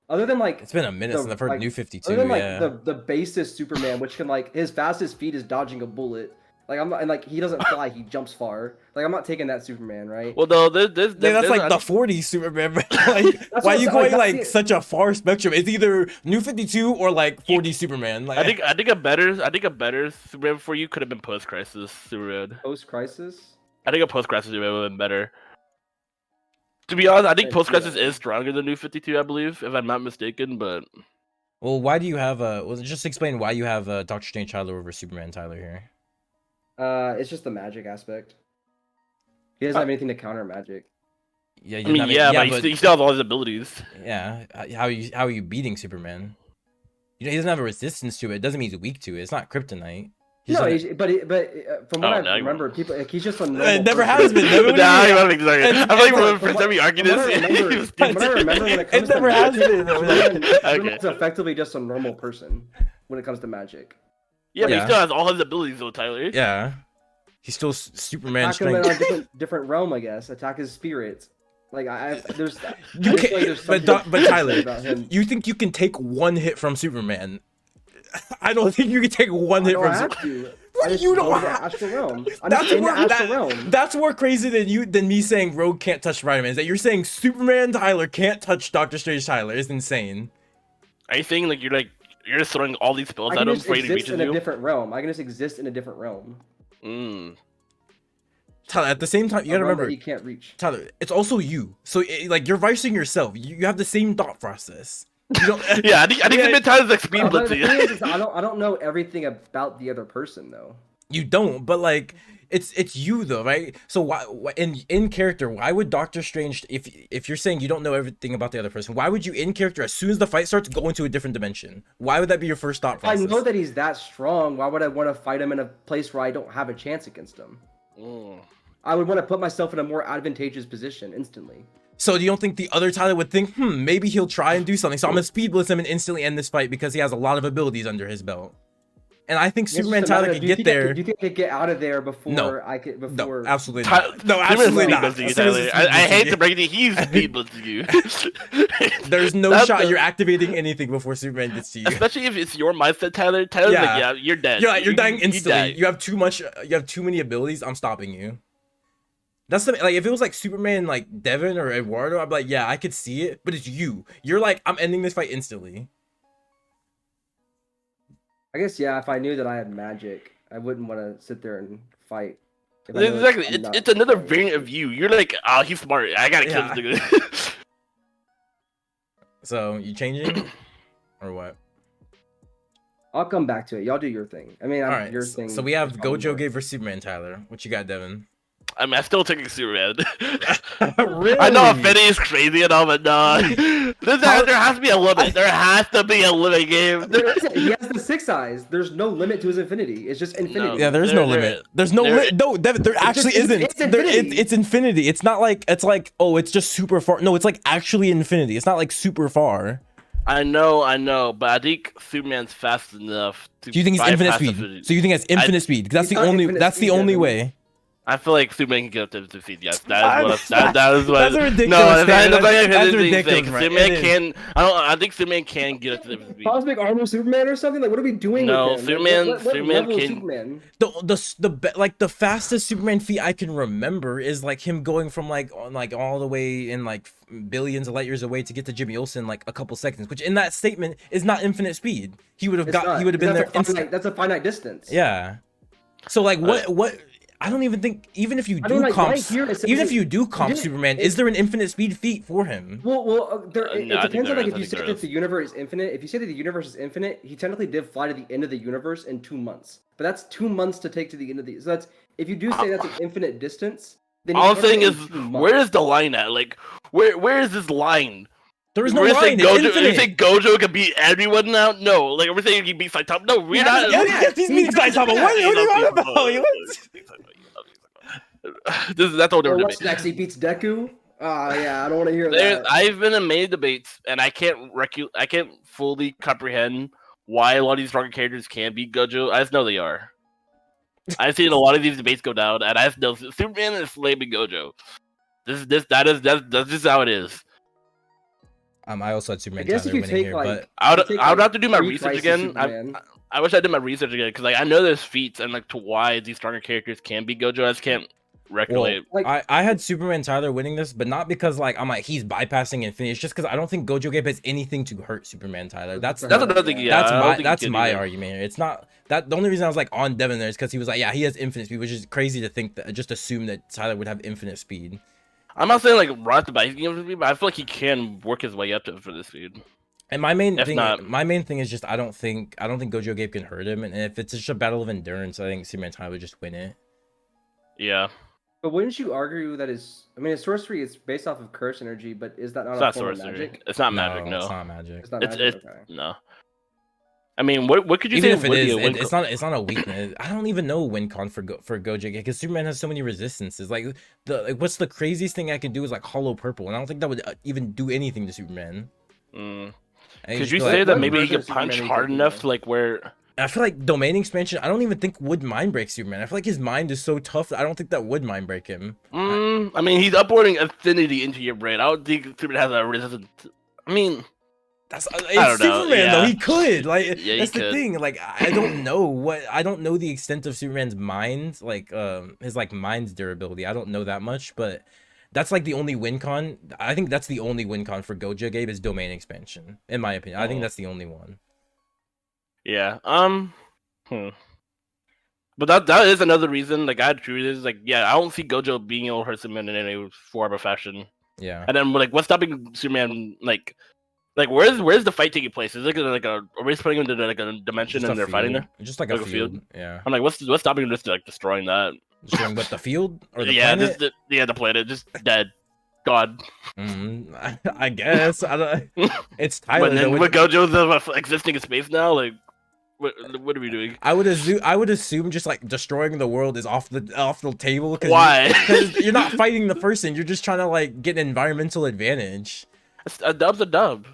Other than like It's been a minute since I've heard like, New other 52. than like Yeah. the basest Superman, which can like his fastest feat is dodging a bullet. Like I'm not, and like he doesn't fly, he jumps far. Like I'm not taking that Superman, right? Well, no, Yeah, that's like the 40 Superman. Bro. Like, That's why are what you I'm going saying, like that's it. such a far spectrum? It's either New 52 or like 40 Superman. Like, I think a better Superman for you could have been post crisis Superman. Post crisis. I think a post crisis Superman would have been better. To be honest, I think Yeah. post crisis is stronger than New 52, I believe, if I'm not mistaken. But well, why do you have well, just explain why you have Doctor Strange Tyler over Superman Tyler here. It's just the magic aspect. He doesn't have anything to counter magic. Yeah, I mean, yeah, but he still has all his abilities. yeah. How are you beating Superman? You know, he doesn't have a resistance to it. It doesn't mean he's weak to it. It's not kryptonite. He's No, not- but from what Oh, I now you remember, people like, he's just a normal. It never person. has been. Never Nah, been. you want to make sorry. And- I'm like, and- for every argument From what I remember- is from what I remember when it comes to never has magic, been. Superman's effectively just a normal person when it comes to magic. Yeah, but Yeah. he still has all his abilities though, Tyler. Yeah. He's still Superman Attack him in strength. a different realm, I guess. Attack his spirit. Like there's. I You just can't, feel like there's but something but Tyler, about him. you think you can take one hit from Superman? I don't think you can take one I hit don't from have Superman. to. What I do just you go don't to the have- astral realm. I'm That's just in the more astral realm. that's more crazy than me saying Rogue can't touch Spider-Man. Is that you're saying Superman Tyler can't touch Doctor Strange Tyler? Is insane. Are you saying like you're just throwing all these spells I at can him just before he exist reaches in a you? different realm. I can just exist in a different realm. Tyler, at the same time, you A gotta realm that remember, you can't reach. Tyler, it's also you. So like you're versing yourself. You have the same thought process. You don't, Yeah, I think Yeah. it's Tyler's like speed But the thing blitzing. is, I don't know everything about the other person though. you don't. But like, it's you though, right? So why in character? Why would Doctor Strange, if you're saying you don't know everything about the other person, why would you in character as soon as the fight starts go into a different dimension? Why would that be your first thought I process? know that he's that strong. Why would I want to fight him in a place where I don't have a chance against him? I would want to put myself in a more advantageous position instantly. So you don't think the other Tyler would think, maybe he'll try and do something. So I'm gonna speed blitz him and instantly end this fight because he has a lot of abilities under his belt. And I think It's Superman just a matter Tyler of, could get there. Do you think I could get out of there before No. I could? No, Before absolutely Ty- not. No, absolutely not. Speed blitzing you, As soon as Tyler. it's I speed hate blitzing to break it, he's speed blitzing you. There's no That's shot the- you're activating anything before Superman gets to you. Especially if it's your mindset, Tyler. Tyler's Yeah. like, yeah, you're dead. You're dying instantly. die. You have too much. You have too many abilities. I'm stopping you. That's the like. If it was like Superman, like Devin or Eduardo, I'd be like, yeah, I could see it. But it's you. You're like, I'm ending this fight instantly. I guess yeah. If I knew that I had magic, I wouldn't want to sit there and fight. If I know that Exactly. I'm not It's another fighting. variant of you. You're like, oh, he's smart. I gotta kill Yeah. this nigga. So you changing or what? I'll come back to it. Y'all do your thing. I mean, All right. your thing. So we have is probably Gojo more- Gabe versus Superman Tyler. What you got, Devin? I mean, I'm still taking Superman. Really? I know Infinity is crazy and all, but no. There has to be a limit. There has to be a limit, game. There isn't. He has the 6 eyes. There's no limit to his infinity. It's just infinity. Yeah, there's no limit. There's no limit. No, Devin, there actually just- isn't. it's infinity. It's infinity. It's not like oh, it's just super far. No, it's like actually infinity. It's not like super far. I know, but I think Superman's fast enough to. Do you think he's infinite bypass speed? infinity. So you think it's infinite speed? 'Cause that's He's the not only. infinite That's the speed, only Devin. way. I feel like Superman can get up to speed. Yes, that is what. That is what. That's a ridiculous No, statement. That's a ridiculous, right? Superman It is. can. I think Superman can get up to speed. Cosmic Armor Superman or something? Like, what are we doing No, with him? Superman- What Superman level of can- Superman? The fastest Superman feat I can remember is like him going from like all the way in like billions of light years away to get to Jimmy Olsen like a couple seconds, which in that statement is not infinite speed. He would have It's not, he would have been there because instant. that's a finite distance. Yeah. So like what I don't even think even if you I mean, do like, comp right here, it says even if it- you do comp it- Superman, it- is there an infinite speed feat for him? Well, there, it No, I think depends on there like is. if I you think say there that is. the universe is infinite. If you say that the universe is infinite, he technically did fly to the end of the universe in 2 months. But that's 2 months to take to the end of the. So that's if you do say that's an infinite distance. Then All I'm he's done saying it is, in 2 months. where is the line at? Like, where is this line? There is no We're line. saying It's Gojo, you infinite. think Gojo can beat everyone now? No. Like, we're saying he can beat Saitama? No, we're not. Yes, he's beating Saitama. What are you on about? That's all Or different what's debate. next? He beats Deku. Yeah, I don't want to hear that. I've been in many debates, and I can't fully comprehend why a lot of these stronger characters can beat Gojo. I just know they are. I've seen a lot of these debates go down, and I just know Superman is slamming Gojo. That's just how it is. I also had Superman I guess Tyler if you winning take, here, like- but I would take, have like, to do my research pre-crisis again. Superman. I wish I did my research again because like I know there's feats and like to why these stronger characters can beat Gojo. I just can't regulate. Like- I had Superman Tyler winning this, but not because like I'm like he's bypassing Infinity. It's just because I don't think Gojo Gabe has anything to hurt Superman Tyler. That's another thing. Yeah, I don't think that's he can my either. argument here. It's not that the only reason I was like on Devin there is because he was like, yeah, he has infinite speed, which is crazy to think that just assume that Tyler would have infinite speed. I'm not saying like right off the bat he's gonna be, but I feel like he can work his way up to for this speed. And my main If thing, not- my main thing is just I don't think Gojo Gabe can hurt him, and if it's just a battle of endurance, I think Superman Tyler would just win it. Yeah, But wouldn't you argue that his sorcery is based off of curse energy, but is that not it's a not form of sorcery. magic? It's not magic. No, it's not magic. It's not It's magic. Okay. no. I mean, what could you Even say if it would is, be a win? it's not a weakness. I don't even know win con for Gojo because Superman has so many resistances. Like what's the craziest thing I could do is like hollow purple, and I don't think that would even do anything to Superman. I Could just you feel say like- that what maybe he version could of Superman punch are you hard thinking enough of? to like where? I feel like domain expansion. I don't even think would mind break Superman. I feel like his mind is so tough that I don't think that would mind break him. I mean, he's uploading affinity into your brain. I don't think Superman has a resistance. I mean, That's don't it's know, Superman though. yeah. He could like Yeah, he that's the could. thing. Like I don't know the extent of Superman's mind, like his like mind's durability. I don't know that much, but that's like the only win con. I think that's the only win con for Gojo Gabe is domain expansion, in my opinion. I think Oh. that's the only one. yeah. But that is another reason. Like I agree with this. Like yeah, I don't see Gojo being able to hurt Superman in any form or fashion. Yeah. And then like what's stopping Superman? Like where's the fight taking place? Is it like a are we just putting him into like a dimension Just a and they're fighting field. there? Just like Like a a field. field? Yeah. I'm like what's stopping him just like destroying that? Showing what the field or the yeah, planet? the planet just dead. God. I guess. I don't. It's Tyler. But then though. with Gojo's existing in space now, like what are we doing? I would assume just like destroying the world is off the table. Why? Because you're not fighting the person. You're just trying to like get an environmental advantage. A dub's a dub.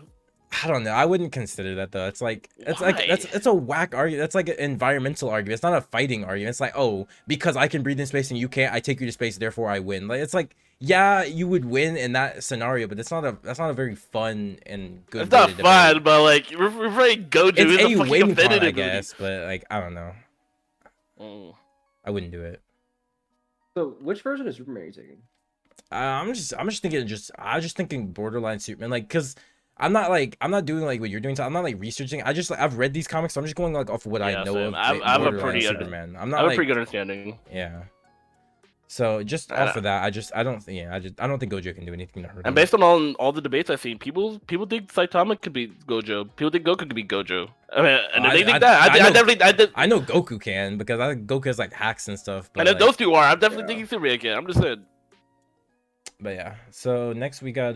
I don't know. I wouldn't consider that though. It's like Why? that's a whack argument. That's like an environmental argument. It's not a fighting argument. It's like, oh, because I can breathe in space and you can't, I take you to space, therefore I win. Like it's like, yeah, you would win in that scenario, but that's not a very fun and good. It's way not to debate. fun, but like we're playing Gojo. It's It's a fucking win con, competitive I guess, but like I don't know. movie. I wouldn't do it. So, which version of Superman are you taking? I'm just thinking I was just thinking borderline Superman, like because I'm not doing like what you're doing. So I'm not like researching. I've read these comics, so I'm just going like off of what I Yeah, know same. of. I have a Borderline pretty Superman. I'm I not have a like, pretty good understanding. yeah. So just off of that, I don't think Gojo can do anything to hurt him. And based on all the debates I've seen, people think Saitama could be Gojo. People think Goku could be Gojo. I mean, and if they think I know Goku can because I think Goku has like hacks and stuff. But and if those two are, I'm definitely thinking Superman can. I'm just saying. But yeah, so next we got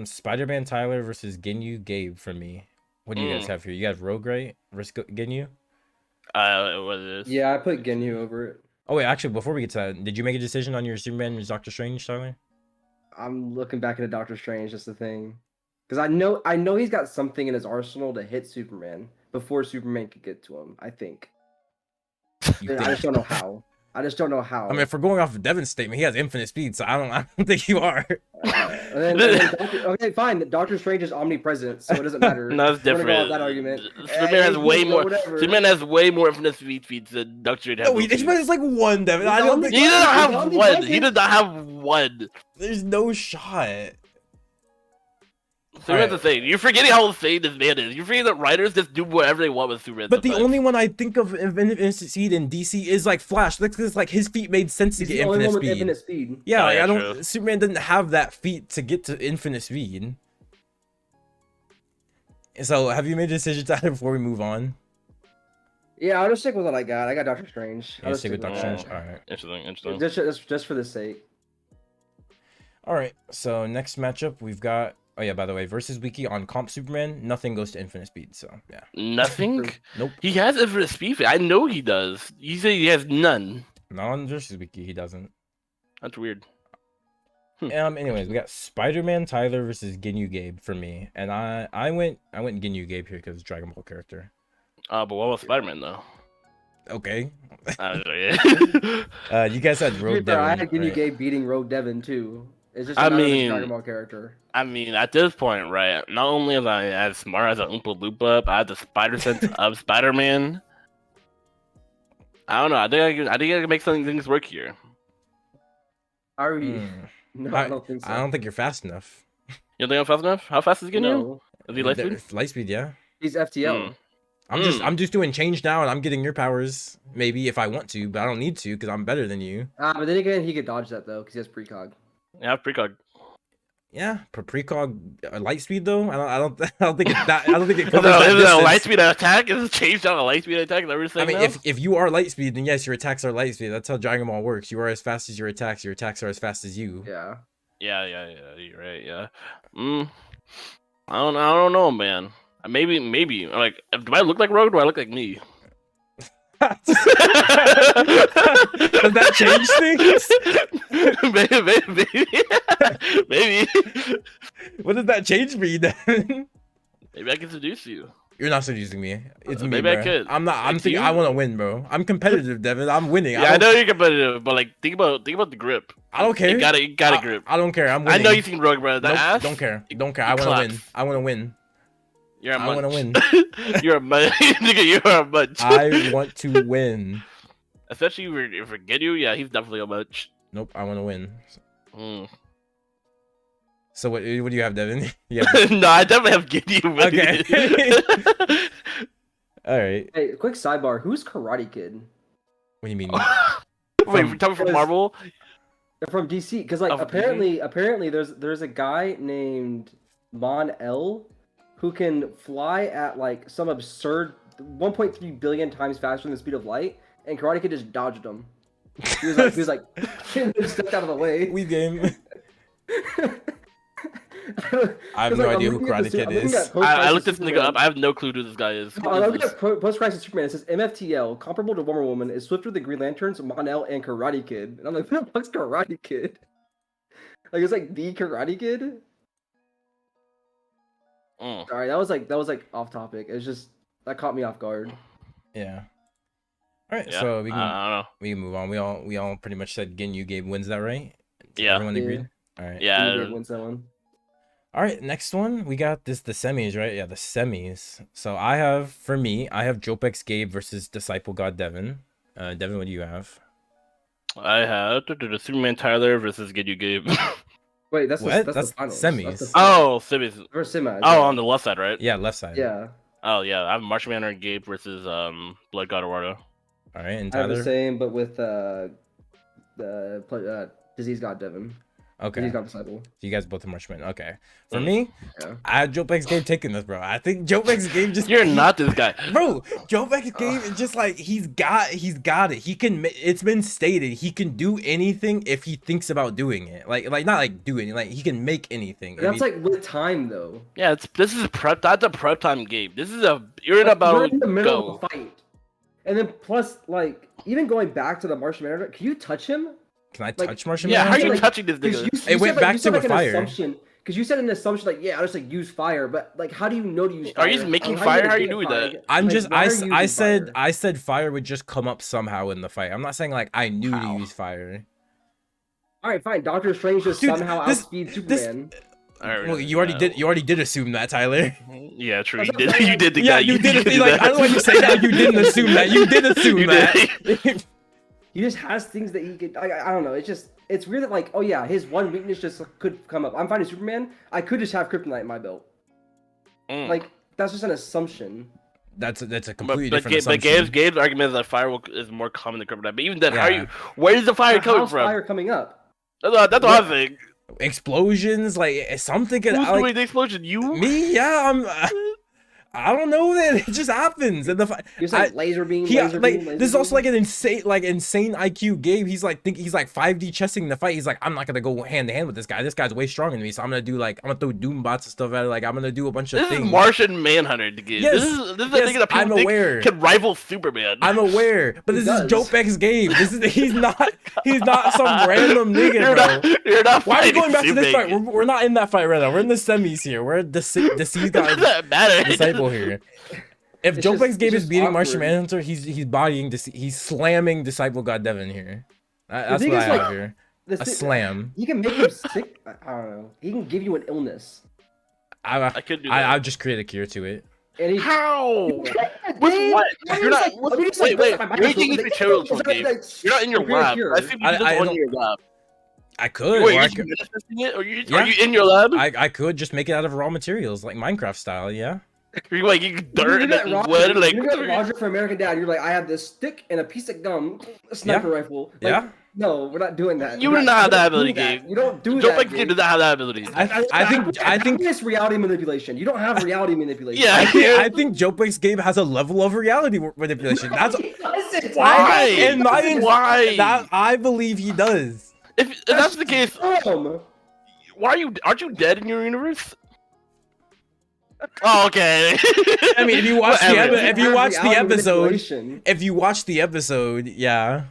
Spider-Man Tyler versus Ginyu Gabe for me. What do you guys have here? You got Rogue, right? Versus Ginyu? What is this? Yeah, I put Ginyu over it. Oh wait, actually, before we get to that, did you make a decision on your Superman versus Doctor Strange, Tyler? I'm looking back into Doctor Strange, just the thing, because I know he's got something in his arsenal to hit Superman before Superman could get to him. I think. I just don't know how. I mean, if we're going off of Devens' statement, he has infinite speed, so I don't think you are. Okay, fine. Doctor Strange is omnipresent, so it doesn't matter. No, it's different. Go with that argument. Superman has way more. Superman has way more infinite speed feats than Doctor Strange has. No, it's like one, Devin. I don't think he does not have one. He does not have one. There's no shot. So that's the thing. You're forgetting how insane this man is. You're forgetting that writers just do whatever they want with Superman. But the only one I think of infinite speed in DC is like Flash. Because like his feet made sense to get infinite speed. Yeah, like, I don't. True. Superman doesn't have that feat to get to infinite speed. So have you made a decision before we move on? Yeah, I'll just stick with what I got. I got Doctor Strange. I'll stick with Doctor Strange. All right. Interesting. Just for the sake. All right. So next matchup we've got. Oh yeah, by the way, versus Wiki on Comp Superman, nothing goes to infinite speed, so yeah. Nothing? Nope. He has infinite speed. I know he does. You say he has none. Not on versus Wiki, he doesn't. That's weird. Anyways, we got Spider-Man Tyler versus Ginyu Gabe for me. And I went Ginyu Gabe here because Dragon Ball character. But what about Spider-Man though? Okay. Yeah. You guys had Rogue Devin. I had Ginyu Gabe beating Rogue Devin too. It's just a Dragon Ball character. I mean, at this point, right? Not only am I as smart as an Oompa Loompa, I have the spider sense of Spider-Man. I don't know. I think I can make some things work here. Are we? No, I don't think so. I don't think you're fast enough. You don't think I'm fast enough? How fast is Ginyu? No. Is he Lightspeed? Lightspeed, yeah. He's FTL. I'm just doing change now, and I'm getting your powers maybe if I want to, but I don't need to because I'm better than you. But then again, he could dodge that though because he has precog. Yeah, precog. Yeah, precog light speed though. I don't think it's that. I don't think it covers that distance. A light speed attack is changed on a light speed attack. I mean, if you are light speed, then yes, your attacks are light speed. That's how Dragon Ball works. You are as fast as your attacks. Your attacks are as fast as you. Yeah. Yeah. You're right. Yeah. I don't know, man. Maybe. Like, do I look like Rogue? Or do I look like me? Does that change things? Maybe. What does that change me then? Maybe I can seduce you. You're not seducing me. It's me, maybe bro. I could. I'm not. I'm thinking. I want to win, bro. I'm competitive, Devin. I'm winning. Yeah, I know you're competitive, but like, think about the grip. I don't care. You gotta grip. I don't care. I'm winning. I know you've seen Rogue, bro. Nope, don't care. I want to win. I want to win. You're a munch. I want to win. You're a munch. You're a munch. I want to win. Especially if we get you, yeah, he's definitely a munch. Nope, I want to win. So what do you have, Devin? Yeah. No, I definitely have Ginyu. Okay. All right. Hey, quick sidebar. Who's Karate Kid? What do you mean? Wait, we're talking from Marvel? They're from DC. Because like apparently there's a guy named Mon El who can fly at like some absurd 1.3 billion times faster than the speed of light, and Karate Kid just dodged him. He was like stepped out of the way. We game. I have no idea who Karate Kid is. I looked this nigga up. I have no clue who this guy is. I looked at Post-Crisis Superman. It says MFTL, comparable to Wonder Woman, is swifter than Green Lanterns, Mon-El, and Karate Kid. And I'm like, who the fuck's Karate Kid? Like, it's like the Karate Kid? Sorry, that was like off topic. It's just that caught me off guard. Yeah. All right, yeah, so we can move on. We all pretty much said Ginyu Gabe wins that, right? Yeah. Everyone agreed? All right. Yeah. Ginyu Gabe wins that one. All right, next one. We got the semis, right? Yeah, the semis. So I have Jowp X Gabe versus Disciple God Devin. Devin, what do you have? I have the Superman Tyler versus Ginyu Gabe. Wait, that's what? That's the finals. Semis. Semis. Or semis. Oh, on the left side, right? Yeah, left side. Yeah. Oh yeah, I have Martian Manhunter and Gabe versus Blood God Eduardo. All right, and I have Tyler. the same, but with Disease God Devin. Okay. Disease God Disciple. You guys both are Marshman. Okay. For me, Yeah. I had Jowp Game taking this, bro. I think Jowp Game just You're not this guy. bro. Jowp Game is just like he's got it. He can. It's been stated he can do anything if he thinks about doing it. Like not like do anything. Like he can make anything. But that's like with time though. Yeah, this is prep. That's a prep time game. This is you're in Like, about you're in the middle go. of the fight, and then plus like even going back to the Martian Manhunter, can you touch him? Can I like, touch Martian Yeah, how are Manhunter? you like, touching this 'Cause nigga? you It went said, back you said, to a like, an fire. assumption, because you said an assumption like, yeah, I'll just like use fire, but like, how do you know to use fire? Are you making How fire? gonna How are you get doing fire? that? I'm Like, just why are you I using said fire? I said fire would just come up somehow in the fight. I'm not saying like I knew How? to use fire. All right, fine. Doctor Strange just Dude, somehow this- outspeed this- Superman. Well, you already did assume that, Tyler. Yeah, true. That's You what did. I'm saying. You did think Yeah, that. you did. do Like that. I don't know why you say that. You didn't assume that. You did assume You that. did. He just has things that he could. I don't know. It's weird that like, oh yeah, his one weakness just could come up. I'm fighting Superman. I could just have kryptonite in my belt. Like that's just an assumption. That's a completely different But assumption. Gabe's argument is that fire is more common than kryptonite. But even then, Yeah. where is the fire How's coming from? fire coming up? That's what I'm saying. Explosions, like something. Who's Like, doing the explosion? You? me? Yeah, I don't know, man. It just happens. And You're saying laser beam. he laser like beam, laser this is also beam? like an insane IQ Gabe. He's like he's like 5D chessing the fight. He's like, I'm not gonna go hand to hand with this guy. This guy's way stronger than me. So I'm gonna throw doom bots and stuff at it. Like I'm gonna do a bunch of This things. is Martian Manhunter to get. Yes, This is the yes, thing that people I'm think aware. can rival Superman. I'm aware, but He this is does. Jowp Game. He's not some random nigga, bro. You're not Why are we fighting going back to this fight? Superman. We're not in that fight right now. We're in the semis here. We're the Does deceased guy that matter? disciple here. If It's Jowp just- Game it's is just beating Martian awkward. Manhunter, he's bodying he's slamming Disciple God Devin here. That's thing what I is, have like, here. The A si- slam. He can make him sick. I don't know. He can give you an illness. I could do that. I'll just create a cure to it. And he. How? With With what? You're not. Wait. You're eating these materials from Gabe. You're not in your lab. I think you I just on don't- your lab. I could. Wait, or are I you could manifesting it? Or Yeah. are you in your lab? I could just make it out of raw materials, like Minecraft style, yeah. You're like you dirt and Roger, then wood, like you got Roger from American Dad. You're like, I have this stick and a piece of gum, a sniper rifle. Like, Yeah. No, we're not doing that. You We're do not have that you don't ability, do that. Gabe. You don't do Jump that. Game does not have that ability. I think it's reality manipulation. You don't have reality manipulation. Yeah. I think Jowp Game has a level of reality manipulation. That's Why? in my Why? that I believe he does. If that's the case, Dumb. why aren't you dead in your universe? Oh, okay. I mean, if you watch the Whatever. if you watch the Reality episode, manipulation. if you watch the episode, yeah.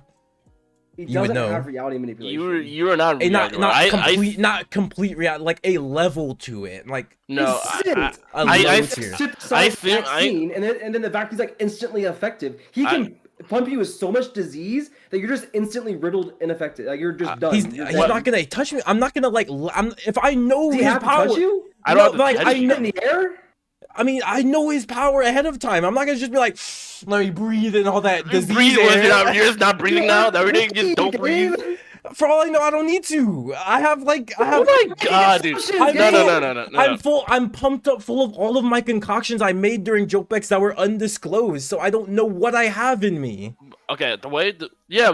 He you would doesn't know. have reality manipulation. You are not A reality. not complete reality, like a level to it, like No, He I, sent a I- low I- tier. I think- vaccine, and then the vaccine's like instantly effective. He can pump you with so much disease that you're just instantly riddled and affected. Like you're just done. He's You're not gonna touch me. I'm not gonna like. If I know Does he his have to power, touch you? I don't No, have to like touch I you. know. In the air? I mean, I know his power ahead of time. I'm not gonna just be like, let me breathe and all that You disease. breathe air. you're just not breathing now. Everything just don't breathe. For all I know, I don't need to. I have. Oh my god, dude! I'm No. full. I'm pumped up, full of all of my concoctions I made during Jopex that were undisclosed. So I don't know what I have in me. Okay,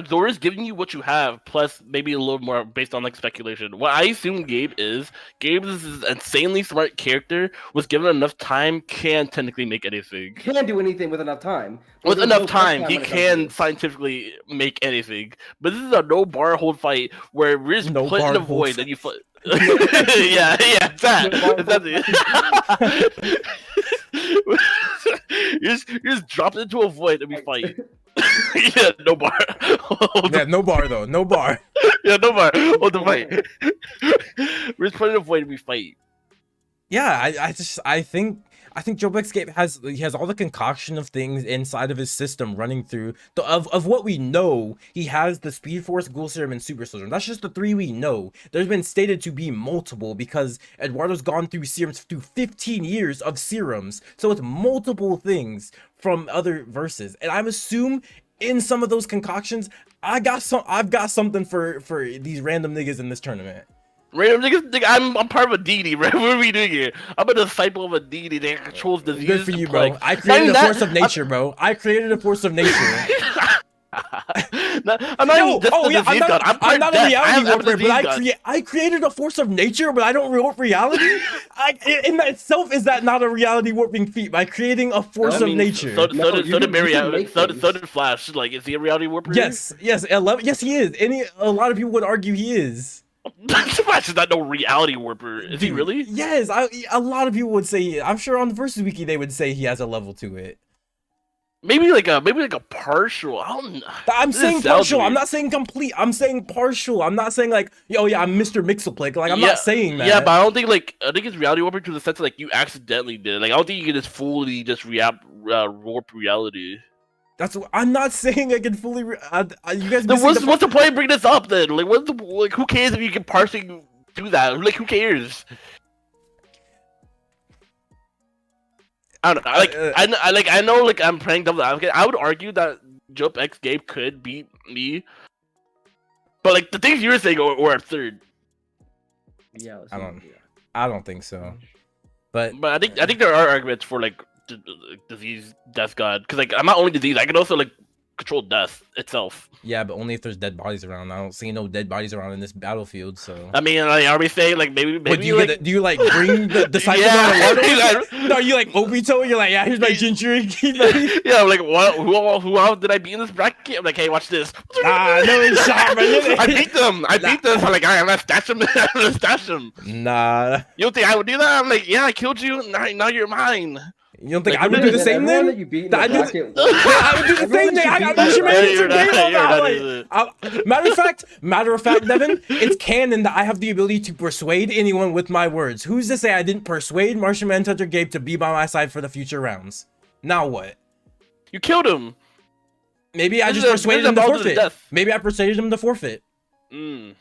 Zora is giving you what you have, plus maybe a little more based on like speculation. What I assume Gabe is this insanely smart character, was given enough time, can technically make anything. Can't do anything with enough time. With There's enough no time, touchdown he when it comes to can this. scientifically make anything. But this is a no bar hold fight where we're just No put in bar a hold void and you put. yeah, it's that. No bar It's that. You're just dropped into a void and we fight. Yeah, no bar. Yeah, no bar though. No bar. Yeah, no bar. Hold the fight. We're just put in a void and we fight. Yeah, I think Jopex Gabe has all the concoction of things inside of his system running through. Of what we know, he has the Speed Force, Ghoul Serum, and Super Soldier. That's just the 3 we know. There's been stated to be multiple because Eduardo's gone through serums through 15 years of serums. So it's multiple things from other verses. And I assume in some of those concoctions, I've got something for these random niggas in this tournament. Random niggas, I'm part of a deity, right? What are we doing here? I'm a disciple of a deity that controls disease. Good for you, bro. plague. I Not created even a that, force of nature, bro. I created a force of nature. I'm not even just the disease god. I'm not a death. reality I'm warper, but I created a force of nature, but I don't warp reality. In that itself, is that not a reality warping feat by creating a force of nature? So did Flash. Like, is he a reality warper? Yes, yes, yes, he is. A lot of people would argue he is. Flash is not no reality warper. Is he really? Yes, a lot of people would say. I'm sure on the Versus Wiki they would say he has a level to it. Maybe like a partial. I don't know. I'm saying partial. I'm not saying complete. I'm saying partial. I'm not saying like, oh yeah, I'm Mr. Mixelplick. Like I'm not saying that. Yeah, but I don't think I think it's reality warper to the sense of, like, you accidentally did it. Like, I don't think you can just fully just warp reality. That's what I'm not saying. I can fully. You guys. Then what's the point of bringing this up then? Like, who cares if you can partially do that? Like, who cares? I don't know. I know. Like, I'm playing devil's advocate. I would argue that Jowp X Gabe could beat me, but like the things you were saying were absurd. Yeah, I don't think so. But I think there are arguments for like disease, death god, because like I'm not only disease, I can also like control death itself. Yeah, but only if there's dead bodies around. I don't see no dead bodies around in this battlefield. So I mean, like, are we saying like maybe do you like bring the disciples on the water? No, you like Obito. You're like, yeah, here's my Jinchuriki. Yeah, I'm like, what? Who else did I beat in this bracket? I'm like, hey, watch this. No shot, man. I beat them. I'm like, I'm gonna stash them. I'm gonna stash them. Nah. You don't think I would do that? I'm like, yeah, I killed you. Now you're mine. You don't think I would do the same thing? I would do the same thing. I got Matter of fact, Devin, it's canon that I have the ability to persuade anyone with my words. Who's to say I didn't persuade Martian Manhunter Gabe to be by my side for the future rounds? Now what? You killed him. Maybe I just persuaded him to forfeit. Maybe I persuaded him to forfeit. And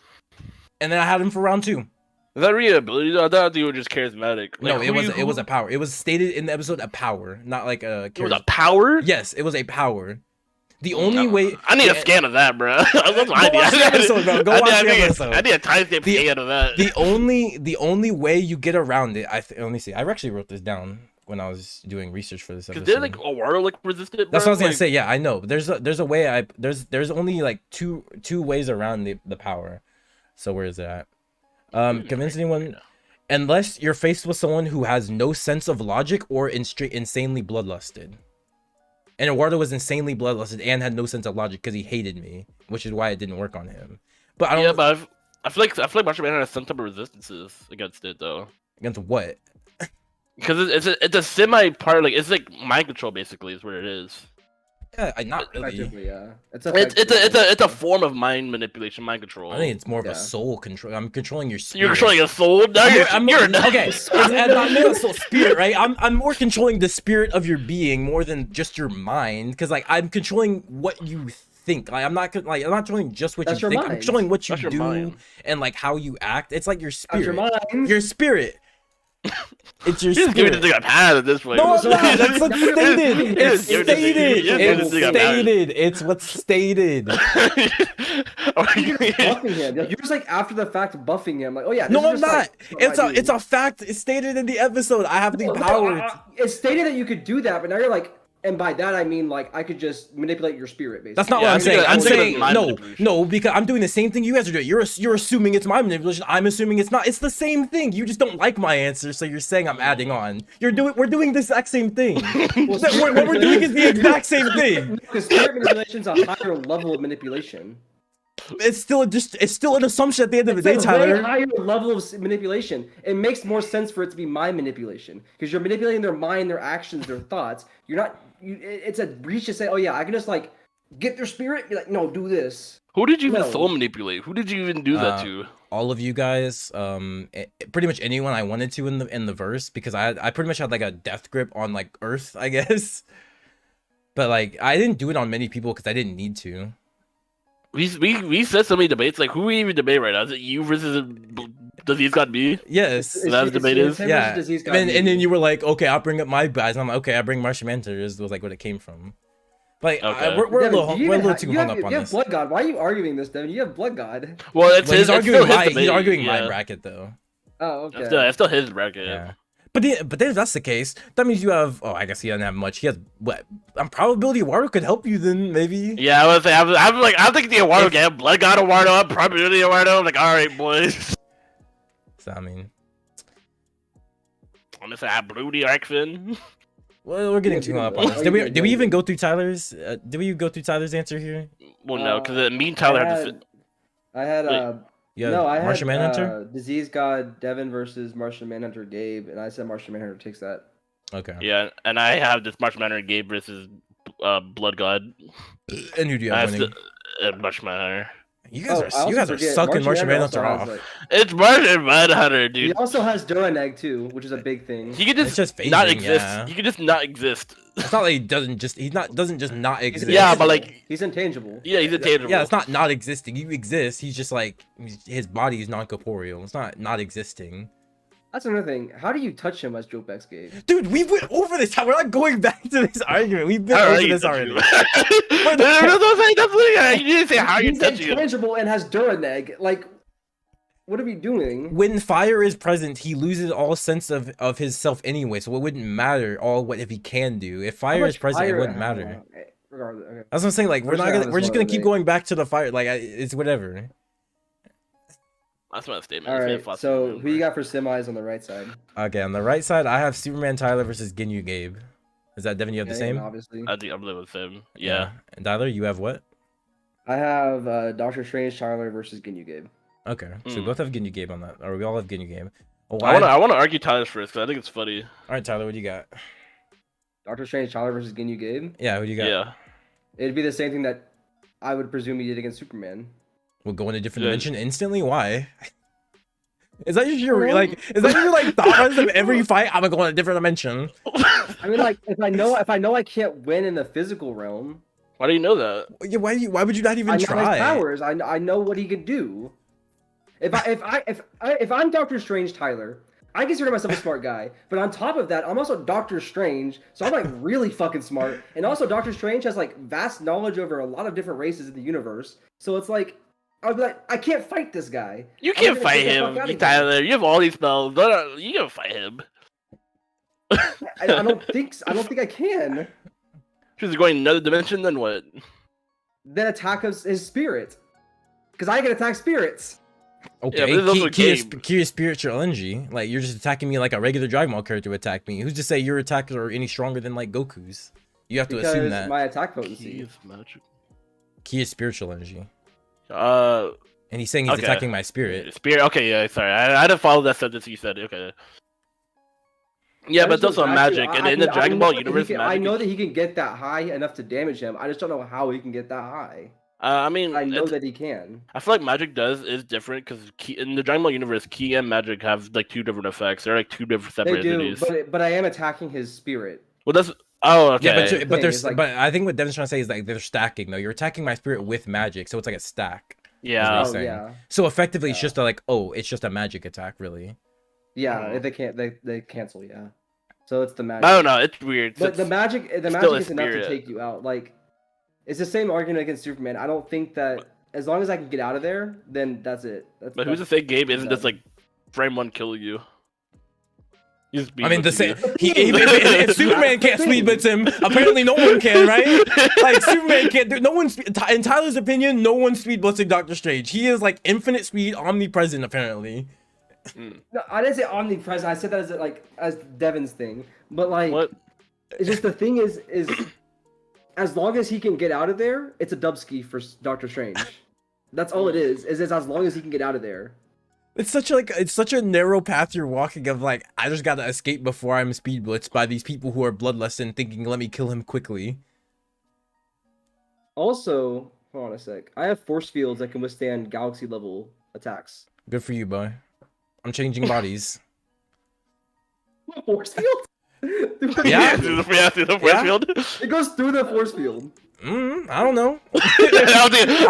then I had him for round 2. Is that really ability? I thought you were just charismatic. Like, no, it was a power. It was stated in the episode a power, not like a. It was a power? Yes, it was a power. The only way I need a scan of that, bro. That's what I need. I need a timestamp scan of that. The only way you get around it, let me see. I actually wrote this down when I was doing research for this episode. Did like Awardo like resist it? Bro? That's what I was gonna say. Yeah, I know. There's a way. There's only like two ways around the power. So where is it at? Convince anyone, unless you're faced with someone who has no sense of logic or insanely bloodlusted. And Eduardo was insanely bloodlusted and had no sense of logic because he hated me, which is why it didn't work on him. But I don't. Yeah, but I feel like Martian Man has some type of resistances against it though. Against what? Because it's a semi part, like it's like mind control basically is what it is. Yeah, not really. Yeah. It's a form of mind manipulation, mind control. I think it's more of a soul control. I'm controlling your spirit. You're controlling your soul? No, okay. I'm not a soul spirit, right? I'm more controlling the spirit of your being more than just your mind, because like I'm controlling what you think. Like I'm not controlling just what you think. I'm controlling what you do and like how you act. It's like your spirit. Your spirit. It's your spirit. Giving this thing a pad at this point. No, it's not. That's what's stated. It's stated. It's stated. It's what's stated. Buffing him. You're just like after the fact buffing him. Like, oh yeah. No, I'm not. It's a fact. It's stated in the episode. I have the power. It's stated that you could do that, but now you're like. And by that I mean like I could just manipulate your spirit, basically. That's not what I'm saying. I'm saying no, because I'm doing the same thing you guys are doing. You're assuming it's my manipulation. I'm assuming it's not. It's the same thing. You just don't like my answer, so you're saying I'm adding on. We're doing the exact same thing. What we're doing is the exact same thing. Because spirit manipulation is a higher level of manipulation. It's still an assumption at the end of the day, Tyler. It's a higher level of manipulation. It makes more sense for it to be my manipulation because you're manipulating their mind, their actions, their thoughts. You're not. It's a reach to say, oh yeah, I can just like get their spirit. Be like, no, do this. Who did you even soul manipulate? Who did you even do that to? All of you guys. Pretty much anyone I wanted to in the verse, because I pretty much had like a death grip on like Earth, I guess. But like I didn't do it on many people because I didn't need to. We said so many debates. Like, who we even debate right now? Is it you versus Disease God B? Yes. That debate is? Yeah. And then you were like, okay, I'll bring up my guys. And I'm like, okay, I bring Martian Manhunter. Was like what it came from. Like, okay. We're a little too hung up on this. You have Blood God. Why are you arguing this, Devin? You have Blood God. Well, he's arguing my bracket, though. Oh, okay. It's still his bracket. Yeah. But then if that's the case, that means you have. Oh, I guess he doesn't have much. He has what? Probability Wario could help you then maybe. Yeah, I was say I'm like I think the Awardo game. Blood God Awardo, probability Awardo. I'm like, all right, boys. So I mean, I'm gonna say I blew the Arcfin. well, we're getting too up on this. Did we even go through Tyler's? Did we go through Tyler's answer here? Well, no, because me and Tyler have to. I had Yeah, no, I Martian had Manhunter. Disease God Devin versus Martian Manhunter Gabe, and I said Martian Manhunter takes that. Okay. Yeah, and I have this Martian Manhunter Gabe versus Blood God. And who do you I have have winning? Martian Manhunter. You guys I also are forget, sucking Martian Manhunter also has, off. like- It's Martian Manhunter, dude. He also has Duraneg too, which is a big thing. He could It's just just not phasing, exist. yeah. He could just not exist. It's not like he doesn't just not He's exist. Yeah, but, intangible. like- he's intangible. Yeah, he's intangible. Yeah, it's not existing. You exist. He's just like his body is non-corporeal. It's not existing. That's another thing. How do you touch him as Jowp X Gabe? Dude, we went over this. We're not going back to this argument. We've been How are over you this touching already. him? That's what I'm saying. That's what you didn't say how you He's touching him. intangible and has Duraneg. Like, what are we doing? When fire is present, he loses all sense of his self anyway. So it wouldn't matter what if he can do. If How fire much is present, fire- it wouldn't I don't matter. know. Okay, regardless, okay. That's what I'm saying. Like We're we're just gonna keep going back to the fire. Like it's whatever. That's my statement. All It's right. fast So food. who you got for semis on the right side? Okay, on the right side, I have Superman Tyler versus Ginyu Gabe. Is that Devin? You have the Okay, same? and obviously. I think I'm living with him. Yeah. And Tyler, you have what? I have Doctor Strange Tyler versus Ginyu Gabe. Okay, so we Hmm. both have Ginyu Gabe on that, or we all have Ginyu Gabe. Oh, I want to argue Tyler's first because I think it's funny. All right, Tyler, what do you got? Doctor Strange Tyler versus Ginyu Gabe. Yeah, who do you got? Yeah. It'd be the same thing that I would presume he did against Superman. We'll go in a different Yeah. dimension instantly. Why? Is that your thought process of every fight? I'm gonna go in a different dimension. I mean, like, if I know I can't win in the physical realm, Why do you know that? Yeah, why would you not even I know try? his powers. I know what he can do. If I'm Doctor Strange Tyler, I consider myself a smart guy. But on top of that, I'm also Doctor Strange, so I'm like really fucking smart. And also, Doctor Strange has like vast knowledge over a lot of different races in the universe. So it's like, I'd be like, I can't fight this guy. You I'm can't gonna fight get the him, fuck outta here. Tyler. You have all these spells. You can't fight him. I don't think I can. She's going another dimension. Then what? Then attack his spirit, because I can attack spirits. Okay, Yeah, but this is also a game. key is spiritual energy. Like you're just attacking me like a regular Dragon Ball character would attack me. Who's to say your attacks are any stronger than like Goku's? You have to Because assume that my attack potency. Key of magic. key is spiritual energy, Uh, and he's saying he's Okay. attacking my spirit. Spirit. Okay, yeah. Sorry, I didn't follow that sentence you said. Okay. Yeah, I but it's just also don't- magic, actually, and I in the know Dragon Ball that he universe, can- magic I know is- that he can get that high enough to damage him. I just don't know how he can get that high. I mean, I know it's- that he can. I feel like magic is different because in the Dragon Ball universe, key and magic have like two different effects. They're like two different They separate do, entities. but I am attacking his spirit. Well, that's okay. Yeah, thing but there's is, like- but I think what Devin's trying to say is like they're stacking though. You're attacking my spirit with magic, so it's like a stack. yeah. he's Oh saying. yeah, So effectively, it's Yeah. just it's just a magic attack, really. yeah. Oh. They can't. They cancel. Yeah. So it's the magic. I don't know. It's weird. But the magic still is a enough to spirit. take you out. Like, it's the same argument against Superman. I don't think that as long as I can get out of there, then that's it. But who's to say Gabe isn't just done. like frame one killing you? He's I mean, the being same. If Superman can't speed blitz him, apparently no one can, right? Like Superman can't. No one. In Tyler's opinion, no one's speed blitzing Doctor Strange. He is like infinite speed, omnipresent, apparently. No, I didn't say omnipresent. I said that as Devon's thing. But like, What? it's just the thing is as long as he can get out of there, it's a dubski for Doctor Strange. That's all it is. Is as long as he can get out of there. It's such a narrow path you're walking of like I just gotta escape before I'm speed blitzed by these people who are bloodlust and thinking let me kill him quickly. Also, hold on a sec. I have force fields that can withstand galaxy level attacks. Good for you, boy. I'm changing bodies. Force field? Yeah. through the force Yeah. field. It goes through the force field. I don't know. I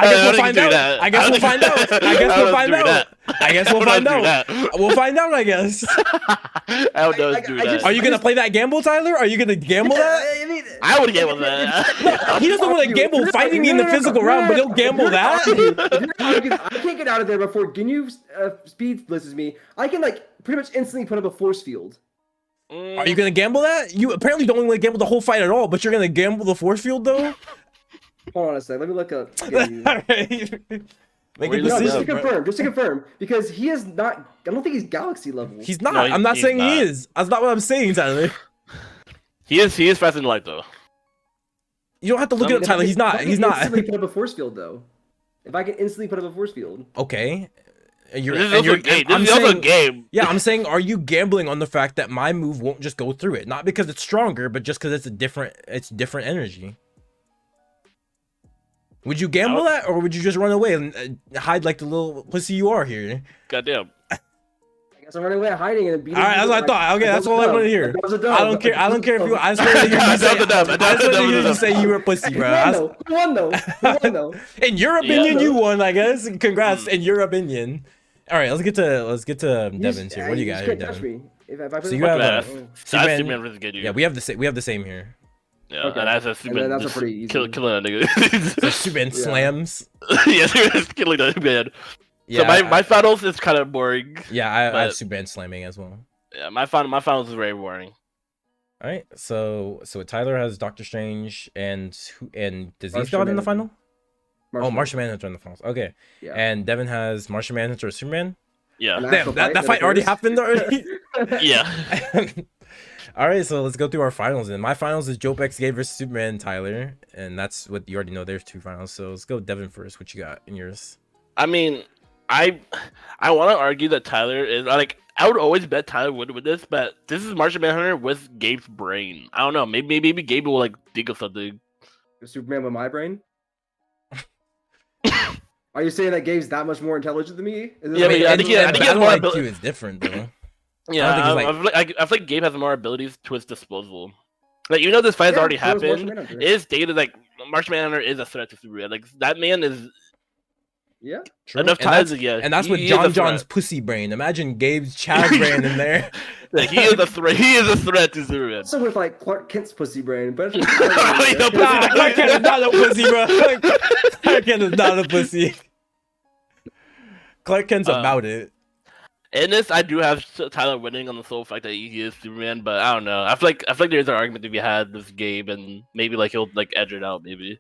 I guess we'll find out. I guess we'll find out. I guess we'll find out. I guess we'll find out. We'll find out, I guess. I don't know. I Do just- that. Are you gonna play that gamble, Tyler? Are you gonna gamble that? I mean, I would gamble that. He doesn't want to gamble fighting me in the physical realm, but he'll gamble that. I can't get out of there before Ginyu speed blitzes me. I can like pretty much instantly put up a force field. Are you gonna gamble that? You apparently don't want to gamble the whole fight at all, but you're gonna gamble the force field though. Hold on a sec. Let me look up. All right. Make a No, No, decision, just to confirm, because he is not. I don't think he's galaxy level. He's not. No, I'm not he's saying not. he is. That's not what I'm saying, Tyler. He is fast and light though. You don't have to look it up, If I Tyler. can- He's not. if I He's can not. instantly put up a force field though. If I can instantly put up a force field. Okay. And This is also a game. This is also a game. Yeah, I'm saying, are you gambling on the fact that my move won't just go through it? Not because it's stronger, but just because it's different energy. Would you gamble that, or would you just run away and hide like the little pussy you are here? Goddamn. I guess I'm running away hiding and beating. All right, that's what I thought. Okay, that's all I want to hear. I don't care. I don't care if you. I just wanted to hear you say. I just wanted to hear you say you were a pussy, bro. Who won though? In your opinion, you won, I guess. Congrats. In your opinion. All right, let's get to Devens here. What do you got here, Devin? So you have Superman versus Gabe. Yeah, we have the same here. Yeah, Okay. and that's a Superman. that's a just pretty easy killing one. that nigga. So Superman slams. Yeah, Superman's killing that man. Yeah, So my finals is kind of boring. yeah, I have but- Superman slamming as well. Yeah, my finals is very boring. All right, so Tyler has Doctor Strange and Disease Martian God in the Manhunter. final. Oh, Martian Manhunter in the finals. Okay, Yeah. and Devin has Martian Manhunter or Superman. Yeah, An Damn, actual that fight already occurs. happened already. yeah. All right, so let's go through our finals. And my finals is Jowp X Gabe versus Superman and Tyler, and that's what you already know. There's 2 finals, so let's go Devin first. What you got in yours? I mean, I want to argue that Tyler is like. I would always bet Tyler would win this, but this is Martian Manhunter with Gabe's brain. I don't know. Maybe Gabe will like think of something. Superman with my brain. Are you saying that Gabe's that much more intelligent than me? Is this Yeah, like- but I think he has battle more IQ ability. is different though. Yeah, think he's, I feel like Gabe has more abilities to his disposal. Like you know, this fight has Yeah, already so does Martian happened. Manhunter. It is stated like Martian Manhunter is a threat to Superman. Like that man is Yeah. True. enough and times. that's, Yeah, and that's he with is a John John's threat. pussy brain. Imagine Gabe's Chad brain in there. Like, he is a threat. He is a threat to Superman. So with like Clark Kent's pussy brain, but it's Yeah, Nah, Clark Kent is not a pussy, bro. Clark Kent is not a pussy. Clark Kent's about it. In this, I do have Tyler winning on the sole fact that he is Superman, but I don't know. I feel like there's an argument to be had with Gabe, and maybe like he'll like edge it out, maybe.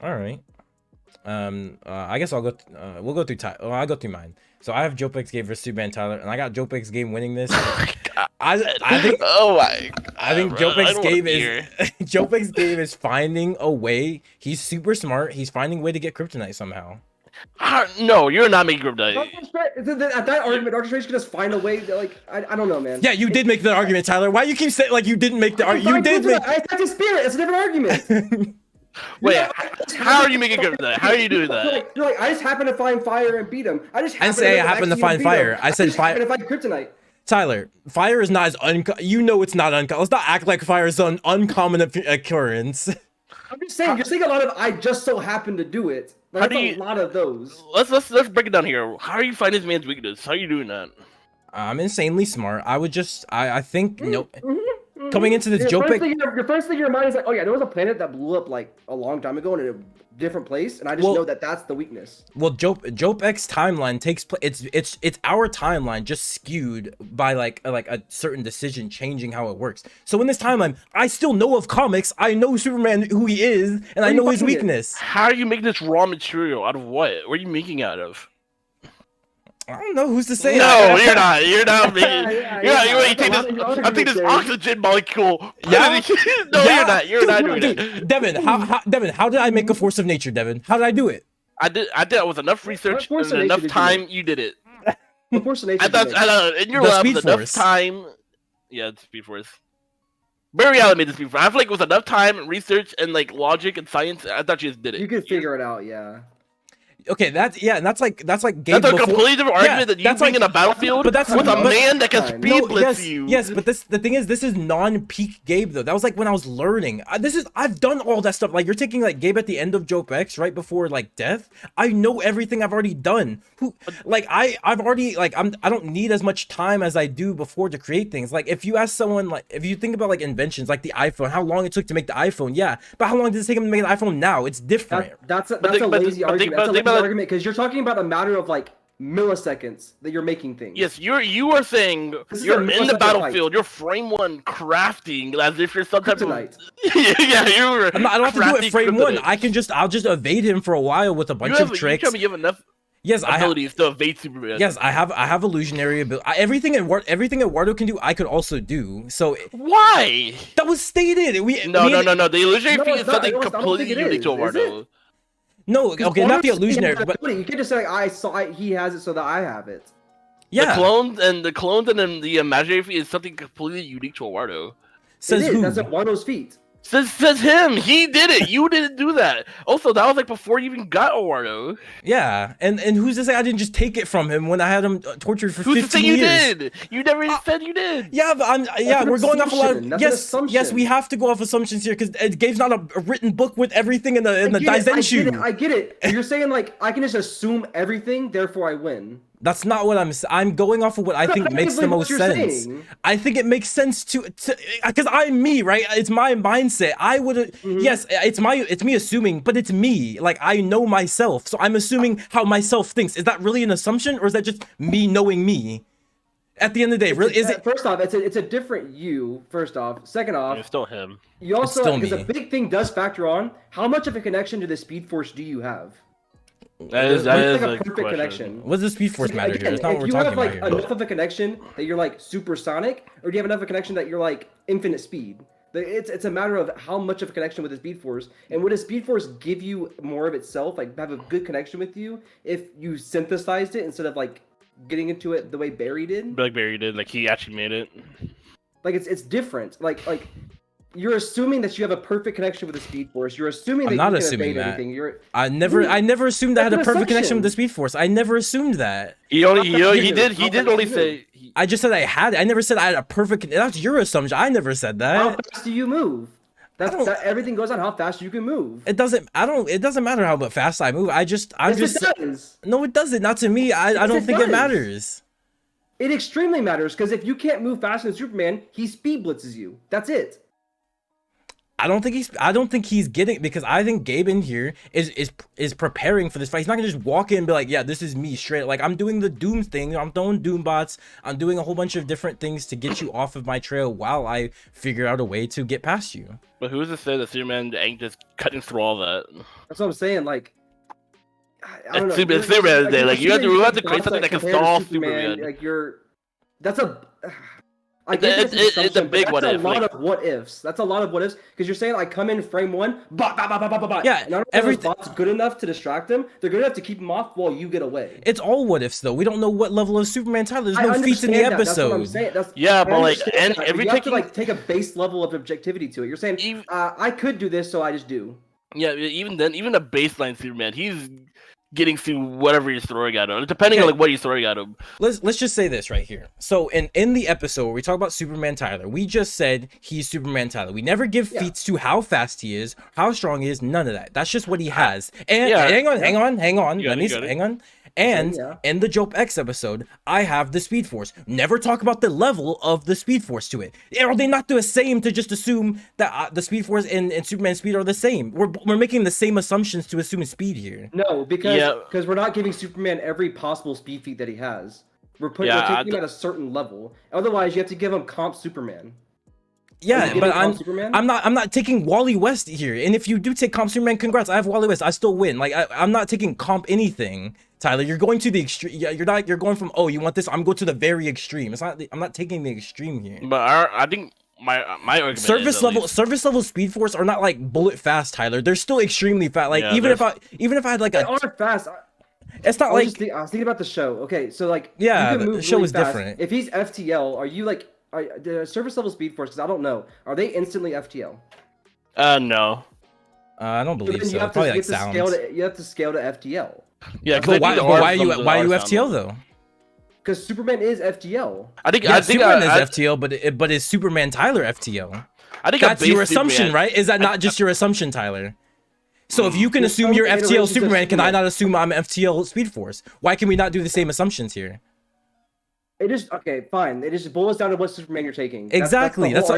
All right. I guess I'll go. We'll go through. I'll go through mine. So I have Jowp X Gabe versus Superman Tyler, and I got Jowp X Gabe winning this. I think. Oh my! I think bro, Jowp X I don't wanna Gabe be is here. Jowp X Gabe is finding a way. He's super smart. He's finding a way to get kryptonite somehow. No, you're not making Kryptonite. At that argument, Doctor Strange could just find a way to like I don't know, man. Yeah, you did make the argument, Tyler. Why you keep saying like you didn't make the argument? You did make. I attacked his spirit. It's a different argument. Wait, Yeah, how are you making Kryptonite? How are you doing that? You're like, I just happened to find fire and beat him. I just I didn't say I happened to find fire. I said just fire. happened to find kryptonite. Tyler, fire is not as you know it's not uncommon. Let's not act like fire is an uncommon occurrence. I'm just saying, you're saying a lot of I just so happened to do it. Like, How that's do a you- lot of those. Let's break it down here. How are you finding this man's weakness? How are you doing that? I'm insanely smart. I would just I think no. Mhm. Coming into this Your Jowp first X. thing your first thing in your mind is like, oh yeah, there was a planet that blew up like a long time ago in a different place, and I just Well- know that that's the weakness. Well, Jowp X timeline takes place. It's our timeline just skewed by like a certain decision changing how it works. So in this timeline, I still know of comics. I know Superman who he is, and I you know his finding it? weakness. How are you making this raw material out of what? What are you making out of? I don't know who's to say. No, you're not. You're not making. Yeah, You're not. You that's take a lot this. of your I take this arguments oxygen molecule. put Yeah? it in- No, you're not. You're not doing Dude, that. Devin, how did I make a force of nature, Devin? How did I do it? I did it with enough research force and of enough nature did you time. You did it. What force of nature I do you thought. make? I thought in your The lab Speed with enough Force. time. Yeah, it's Speed Force. Barry Allen made the Speed Force. I feel like with enough time and research and like logic and science, I thought you just did it. You could figure it out, yeah. Okay, that's like Gabe That's a before. completely different argument than you that's being like- in a battlefield but that's- with a but- man that can No, speed blitz yes, you. yes, but the thing is, this is non-peak Gabe though. That was like when I was learning. I've done all that stuff. Like you're taking like Gabe at the end of Jowp X, right before like death. I know everything I've already done. I've already like I don't need as much time as I do before to create things. Like if you ask someone, like if you think about like inventions, like the iPhone, how long it took to make the iPhone, yeah, but how long does it take them to make the iPhone now? It's different. That's a think- but lazy think argument. about- That's a think lazy about- argument because you're talking about a matter of like milliseconds that you're making things. Yes, you are saying you're in the battlefield. You're frame 1 crafting as if you're some type of yeah. You're. I don't have to do it frame 1. I'll just evade him for a while with a bunch of tricks. You tell me you have enough. Yes, abilities to evade Superman. Yes, I have illusionary ability. Everything Eduardo can do, I could also do. So why? That was stated. No. The illusionary feat is something completely unique to Eduardo. No, okay, not the illusionary, but you can't just say I saw it, he has it, so that I have it. Yeah, the clones and then the imaginary feat is something completely unique to Eduardo. Says who? That's Eduardo's feat. Says him. He did it. You didn't do that. Also, that was like before you even got Eduardo. Yeah, and who's to say I didn't just take it from him when I had him tortured for 15 years? Who's to say you did? You never said you did. Yeah, but we're going off a lot of yes, we have to go off assumptions here because Gabe's not a written book with everything in the Daizenshu. I get it. You're saying like I can just assume everything, therefore I win. That's not what I'm going off of what I think makes the most sense. Saying. I think it makes sense to because I'm me, right? It's my mindset. I would yes, it's me assuming, but it's me. Like I know myself, so I'm assuming how myself thinks. Is that really an assumption, or is that just me knowing me? At the end of the day, really, is it? First off, it's a different you. First off, second off, it's still him. You also because a big thing does factor on how much of a connection to the Speed Force do you have? That is like a perfect connection. What does the Speed Force matter here? That's not what we're talking about here. Do you have like enough of a connection that you're like supersonic, or do you have enough of a connection that you're like infinite speed? It's a matter of how much of a connection with the Speed Force, and would a Speed Force give you more of itself, like have a good connection with you if you synthesized it instead of like getting into it the way Barry did? Like Barry did, like he actually made it. Like it's different. Like you're assuming that you have a perfect connection with the Speed Force. You're assuming that you can evade anything. I never assumed I had a perfect connection with the Speed Force. I never assumed that. He did only say. I just said I had. I never said I had a perfect. That's your assumption. I never said that. How fast do you move? Everything goes on how fast you can move. It doesn't. It doesn't matter how fast I move. It does. No, it doesn't. Not to me. I don't think it matters. It extremely matters because if you can't move faster than Superman, he speed blitzes you. That's it. I don't think he's getting, because I think Gabe in here is preparing for this fight. He's not gonna just walk in and be like, yeah, this is me straight. Like I'm doing the Doom thing. I'm throwing Doom bots. I'm doing a whole bunch of different things to get you off of my trail while I figure out a way to get past you. But who's to say that Superman ain't just cutting through all that? That's what I'm saying. Like, I don't know. Superman day. Like you have to create something that can stall Superman. Like that's a. It's a big what if. That's a lot of what ifs. That's a lot of what ifs because you're saying I come in frame 1, yeah, and every bot's good enough to distract them. They're good enough to keep them off while you get away. It's all what ifs though. We don't know what level of Superman Tyler. There's no feats in the episode. That's what I'm saying. Yeah, but like, and every you have to like take a base level of objectivity to it. You're saying I could do this, so I just do. Yeah, even then, even a baseline Superman, he's getting through whatever he's throwing at him, depending on like what he's throwing at him. Let's just say this right here. So in the episode where we talk about Superman Tyler, we just said he's Superman Tyler. We never give feats to how fast he is, how strong he is, none of that. That's just what he has. And hang on. Hang on. And in the Jowp X episode, I have the Speed Force. Never talk about the level of the Speed Force to it. Are they not the same to just assume that the Speed Force and Superman Speed are the same? We're making the same assumptions to assume speed here. No, because we're not giving Superman every possible speed feat that he has. We're taking him at a certain level. Otherwise, you have to give him comp Superman. Yeah, but I'm not taking Wally West here. And if you do take comp Superman, congrats. I have Wally West. I still win. Like I'm not taking comp anything. Tyler, you're going to the extreme. Yeah, you're going from, oh, you want this? I'm going to the very extreme. I'm not taking the extreme here. But I think my argument service level Speed Force are not like bullet fast, Tyler. They're still extremely fast. Like even if I had like they aren't fast. It's not like I was thinking about the show. Okay, so like the show is different. If he's FTL, are you like the service level Speed Force? Because I don't know. Are they instantly FTL? No. I don't believe so. Probably like sounds. You have to scale to FTL. Yeah, but why are you FTL though? Because Superman is FTL. I think Superman is FTL, but is Superman Tyler FTL? I think that's your assumption, right? Is that not just your assumption, Tyler? So if you can assume you're FTL Superman, can I not assume I'm FTL Speed Force? Why can we not do the same assumptions here? It just fine. It just boils down to what Superman you're taking. Exactly. That's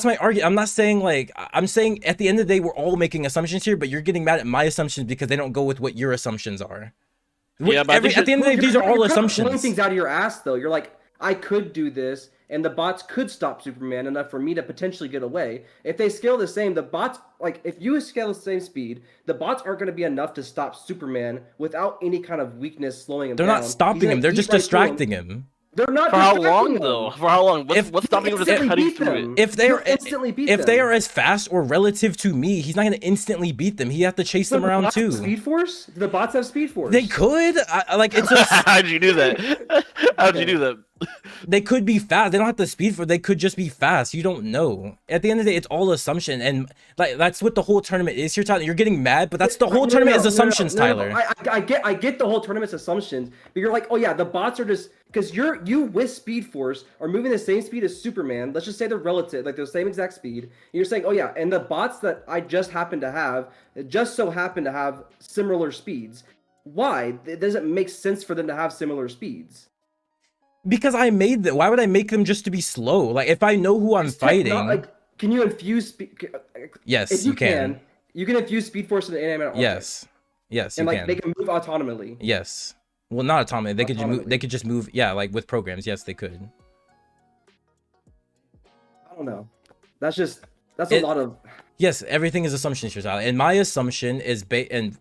my argument. I'm not saying like I'm saying at the end of the day we're all making assumptions here, but you're getting mad at my assumptions because they don't go with what your assumptions are. Yeah, but At the end of the day, these are all Pulling assumptions. things out of your ass, though. You're like, I could do this, and the bots could stop Superman enough for me to potentially get away. If they scale the same, the bots, like, if you scale the same speed, the bots aren't going to be enough to stop Superman without any kind of weakness slowing him They're down. not stopping him. They're just distracting him. They're not For how distracting long him. though? For how long? What's stopping him from just Instantly cutting beat through them. it? If they're instantly beat if them. they are as fast or relative to me, he's not gonna instantly beat them. He have to chase them around too. Speed Force? Do the bots have Speed Force? They could. Like it's a. How'd you do that? How'd you do that? They could be fast. They don't have to speed for. They could just be fast. You don't know. At the end of the day, it's all assumption, and like that's what the whole tournament is here, Tyler. You're getting mad, but that's the whole tournament is assumptions, Tyler. I get the whole tournament's assumptions, but you're like, oh yeah, the bots are just because you with Speed Force are moving the same speed as Superman. Let's just say they're relative, like the same exact speed. And you're saying, oh yeah, and the bots that I just happen to have, just so happen to have similar speeds. Why? It doesn't make sense for them to have similar speeds. Because I made them. Why would I make them just to be slow? Like if I know who I'm fighting. Like, can you infuse speed? Yes, if you can. You can infuse Speed Force into inanimate objects. Yes, yes, and you like can. they can move autonomously. Yes. Well, not autonomously. They could just move. They could just move. Yeah, like with programs. Yes, they could. I don't know. That's a lot of. Yes, everything is assumptions here, Tyler. And my assumption is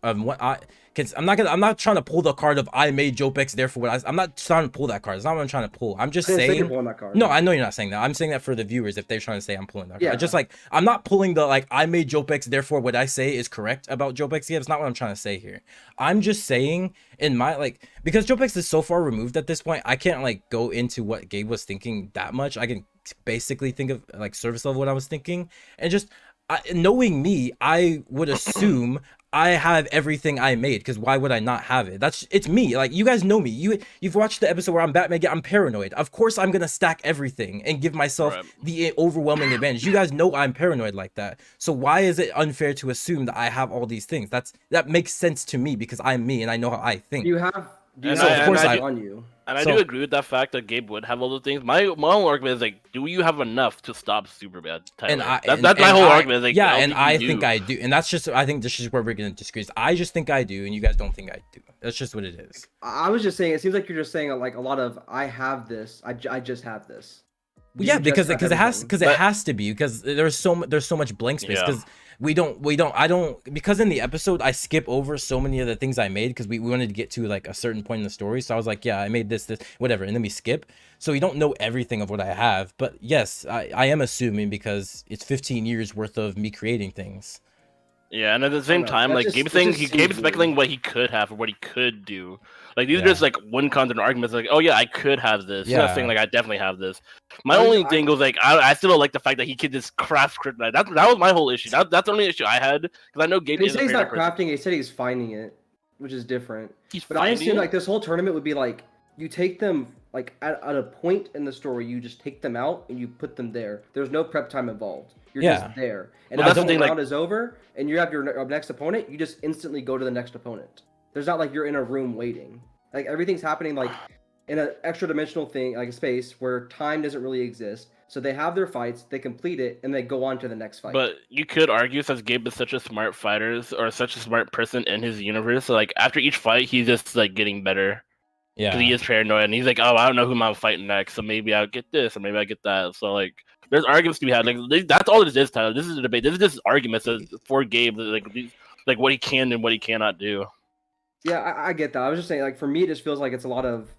what I. Cause I'm not trying to pull the card of I made Jowp, therefore I'm not trying to pull that card. It's not what I'm trying to pull. I'm just saying. You're pulling that card. No, I know you're not saying that. I'm saying that for the viewers if they're trying to say I'm pulling that card. Yeah. Just like I'm not pulling the like I made Jowp, therefore what I say is correct about Jowp. Yeah, it's not what I'm trying to say here. I'm just saying in my like because Jowp is so far removed at this point, I can't like go into what Gabe was thinking that much. I can basically think of like surface level what I was thinking, and just knowing me, I would assume I have everything I made because why would I not have it? It's me. Like you guys know me. You've watched the episode where I'm Batman. I'm paranoid. Of course I'm gonna stack everything and give myself the overwhelming advantage. You guys know I'm paranoid like that. So why is it unfair to assume that I have all these things? That makes sense to me because I'm me and I know how I think. Of course I on you. And I do agree with that fact that Gabe would have all the things. My own argument is like, do you have enough to stop Superman? Tyler? And that's my whole argument. Is like, yeah, and I think I do, and that's just I think this is where we're gonna disagree. I just think I do, and you guys don't think I do. That's just what it is. I was just saying. It seems like you're just saying like a lot of I have this. I just have this. Yeah, because it has to be because there's so much blank space because I don't because in the episode I skip over so many of the things I made because we wanted to get to like a certain point in the story. So I was like, yeah, I made this whatever, and then we skip. So you don't know everything of what I have. But yes, I am assuming because it's 15 years worth of me creating things. Yeah, and at the same time, like Gabe's speculating what he could have or what he could do. Like these are just like one content arguments. Like, oh yeah, I could have this. Yeah. Not saying like I definitely have this. My only thing was like I still don't like the fact that he could just craft kryptonite. That was my whole issue. That's the only issue I had because I know Gabe. He said he's not crafting. He said he's finding it, which is different. But I assume like this whole tournament would be like you take them like at a point in the story, you just take them out and you put them there. There's no prep time involved. You're just there. And as the round is over and you have your next opponent, you just instantly go to the next opponent. There's not like you're in a room waiting. Like everything's happening like in an extra dimensional thing, like a space where time doesn't really exist. So they have their fights, they complete it, and they go on to the next fight. But you could argue since Gabe is such a smart fighter or such a smart person in his universe, so like after each fight, he's just like getting better. Yeah. Because he is paranoid and he's like, oh, I don't know who I'm fighting next, so maybe I'll get this or maybe I'll get that. So like there's arguments to be had. Like that's all it is, Tyler. This is a debate. This is just arguments for Gabe, like what he can and what he cannot do. Yeah, I get that. I was just saying, like for me, it just feels like it's a lot of,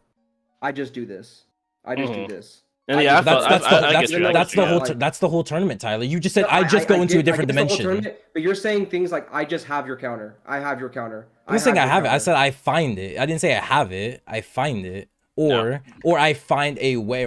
I just do this. I just do this. And yeah, that's the whole tournament, Tyler. You just said I just go into a different dimension. But you're saying things like I just have your counter. I have your counter. I'm not saying I have it. I said I find it. I didn't say I have it. I find it. Or I find a way.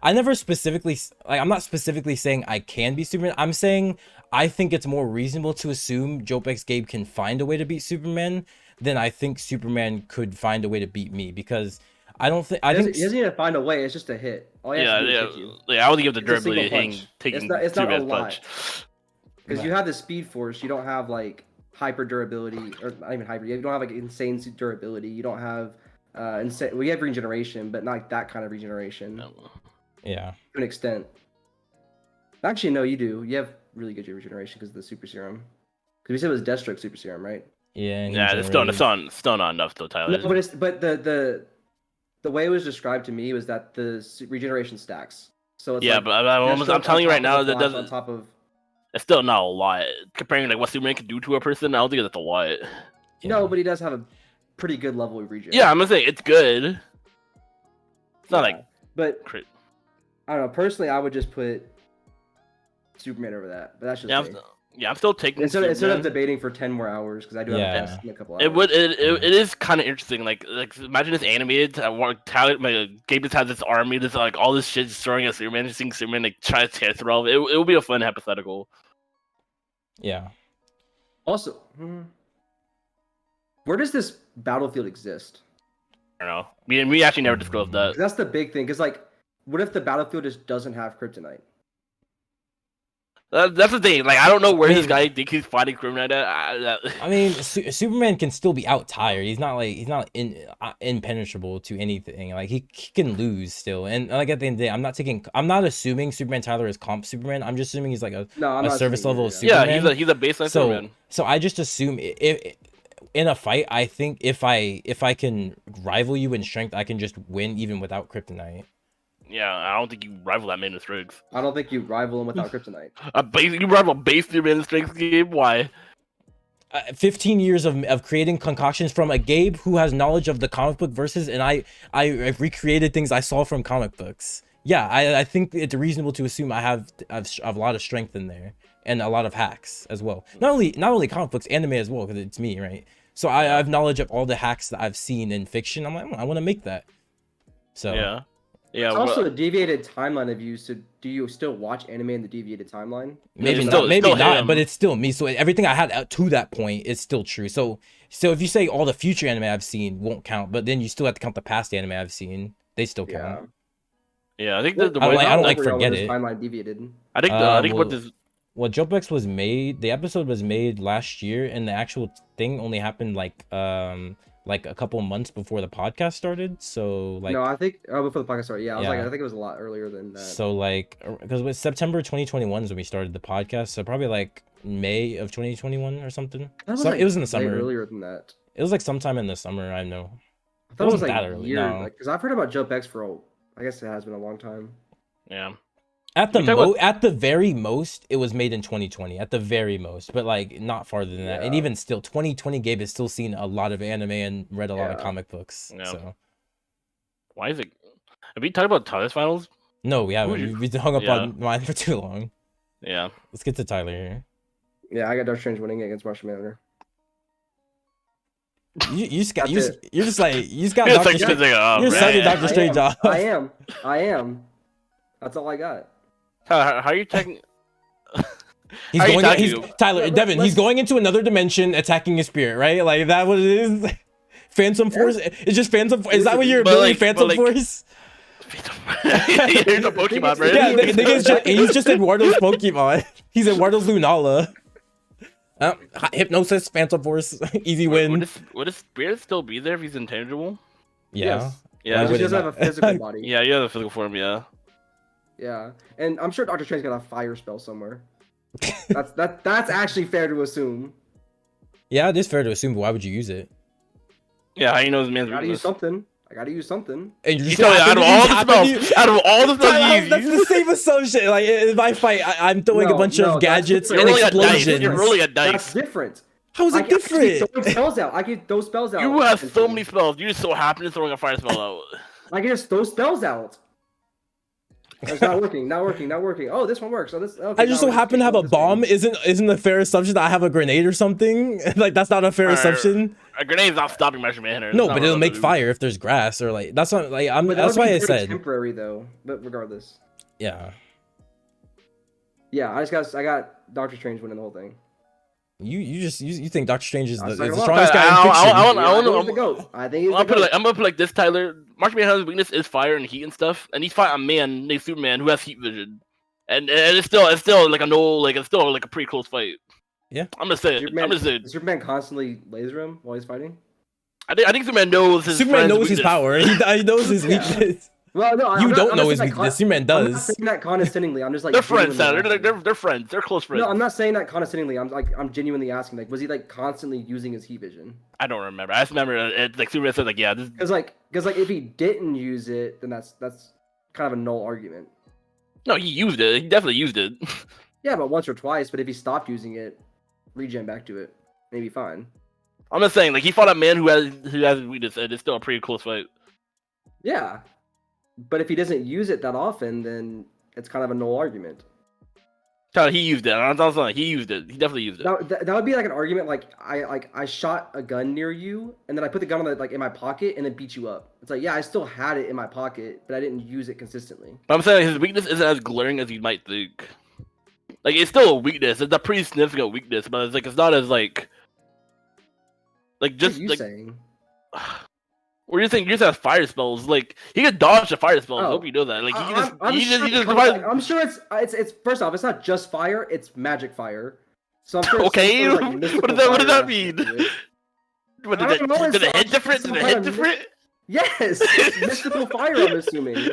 I never specifically I'm not specifically saying I can be Superman. I'm saying I think it's more reasonable to assume Jowp Gabe can find a way to beat Superman than I think Superman could find a way to beat me because I don't think he doesn't need to find a way. It's just a hit. All he has to do is hit you. I would give the durability taking it's not a lot. Because you have the Speed Force, you don't have like hyper durability or not even hyper. You don't have like insane durability. You don't have we have regeneration, but not like that kind of regeneration. Yeah. To an extent. Actually, no, you do. You have really good regeneration because of the super serum. Because we said it was Deathstroke super serum, right? Yeah. Yeah, it's still not enough though, Tyler. No, but the way it was described to me was that the regeneration stacks. So it's yeah, like but I'm telling you right now that on top of. it's still not a lot comparing like what Superman can do to a person. I don't think that's a lot. Yeah. No, but he does have a pretty good level of regen. Yeah, I'm gonna say it's good. It's not like, but I don't know. Personally, I would just put Superman over that. But that's just me. I'm still taking instead of debating for 10 more hours because I do have a test in a couple hours. It is kind of interesting. Like imagine this animated. Gabe just has this army. This like all this shit just throwing at Superman. Just seeing Superman like try to tear through all of it. It will be a fun hypothetical. Yeah. Also, where does this battlefield exist? I don't know. We actually never disclosed that. That's the big thing. Because like, what if the battlefield just doesn't have kryptonite? That's the thing. Like, I don't know where this guy thinks he's fighting kryptonite at. I mean, Superman can still be out tired. He's not impenetrable to anything. Like he can lose still. And like at the end of the day, I'm not assuming Superman Tyler is comp Superman. I'm just assuming he's like a service level of Superman. Yeah, he's a baseline Superman. So I just assume if in a fight, I think if I can rival you in strength, I can just win even without kryptonite. Yeah, I don't think you rival that man in strength. I don't think you rival him without kryptonite. You rival base Superman in strength, Gabe? Why? 15 years of creating concoctions from a Gabe who has knowledge of the comic book verses, and I've recreated things I saw from comic books. Yeah, I think it's reasonable to assume I have a lot of strength in there and a lot of hacks as well. Not only comic books, anime as well, because it's me, right? So I have knowledge of all the hacks that I've seen in fiction. I'm like, I want to make that. So yeah. It's also a deviated timeline of you. So do you still watch anime in the deviated timeline? Maybe not, but it's still me. So everything I had to that point is still true. So if you say all the future anime I've seen won't count, but then you still have to count the past anime I've seen. They still count. Yeah, I think the way I don't like forget it. Timeline deviated. I think what this. Well, Jowp was made. The episode was made last year, and the actual thing only happened like a couple months before the podcast started. So like, no, I think before the podcast started. Yeah, I think it was a lot earlier than that. So like, because it was September 2021 is when we started the podcast, so probably like May of 2021 or something. It was in the summer. Earlier than that. It was like sometime in the summer. I know. I thought it was like that early. Because I've heard about Jowp for I guess it has been a long time. Yeah. At the very most, it was made in 2020. At the very most, but like not farther than that. And even still, 2020 Gabe has still seen a lot of anime and read a lot of comic books. Yeah. So why is it? Have we talked about Tyler's finals? No, we haven't. We've hung up on mine for too long. Yeah. Let's get to Tyler here. Yeah, I got Doctor Strange winning against Martian Manhunter. You just got Doctor Strange. You're such a Doctor Strange job. I am. That's all I got. How are you taking? Tyler, Devin, he's going into another dimension, attacking his spirit, right? Like that what it is. Phantom Force. It's just Phantom Force. Is that what you're building? Phantom Force. Here's a Pokemon, right? Yeah, he's just Eduardo's Pokemon. He's Eduardo's Lunala. Hypnosis, Phantom Force, easy win. Would his spirit still be there if he's intangible? Yeah. Yes. Yeah. He doesn't have a physical body. Yeah, you have a physical form. Yeah. Yeah, and I'm sure Doctor Strange got a fire spell somewhere. That's actually fair to assume. Yeah, it is fair to assume, but why would you use it? Yeah, how you know this man's I gotta use something. And you're just out of all the spells, that's the same assumption. Like in my fight, I'm throwing a bunch of gadgets and explosions. You're rolling a dice. That's different. How is it different? I can throw spells out. I can throw spells out. You have so many spells. You just so happen to throwing a fire spell out. I can just throw spells out. It's not working. Oh, this one works. So this. Okay, I just so happen to have a bomb. Isn't a fair assumption that I have a grenade or something? Like that's not a fair assumption. A grenade's not stopping Martian Manhunter. No, but it'll make fire if there's grass or like that's not like I'm. That's why I said temporary though. But regardless. Yeah. Yeah, I got Doctor Strange winning the whole thing. You think Doctor Strange is the strongest guy in fiction? I think he's I'm gonna put like this, Tyler. Martian Manhunter's weakness is fire and heat and stuff, and he's fighting a man named Superman who has heat vision, and it's still like it's still like a pretty close fight. Yeah, I'm gonna say it. Superman constantly laser him while he's fighting. I think Superman knows his. Superman knows his power. He knows his weakness. Well, no, You don't I'm know not his saying that weakness. Your man I'm not does. saying that condescendingly. I'm just like They're friends, genuinely Tyler. asking. They're friends. They're close friends. No, I'm not saying that condescendingly. I'm genuinely asking. Like, was he like constantly using his heat vision? I don't remember. I just remember it, like Superman said, like, yeah, this. Because like if he didn't use it, then that's kind of a null argument. No, he used it. He definitely used it. Yeah, but once or twice. But if he stopped using it, regen back to it, maybe fine. I'm just saying, like, he fought a man who has weakness, and it's still a pretty close fight. Yeah, but if he doesn't use it that often, then it's kind of a null argument. Tyler, he used it. I'm not saying he used it. He definitely used it. That would be like an argument like I shot a gun near you and then I put the gun on in my pocket and then beat you up. It's like, yeah, I still had it in my pocket, but I didn't use it consistently. But I'm saying his weakness isn't as glaring as you might think. Like, it's still a weakness. It's a pretty significant weakness, but it's like it's not as like just what are you like. saying? Or you think you just have fire spells? Like, he can dodge the fire spells. I Oh. hope you know that. Like, I'm sure it's first off, it's not just fire, it's magic fire. So I'm sure it's Okay, some sort of, like, what does that mystical mean? fire aspect to it. What, I don't know, did it it's hit different? some Did it kind hit of different? Yes, it's mystical fire. I'm assuming.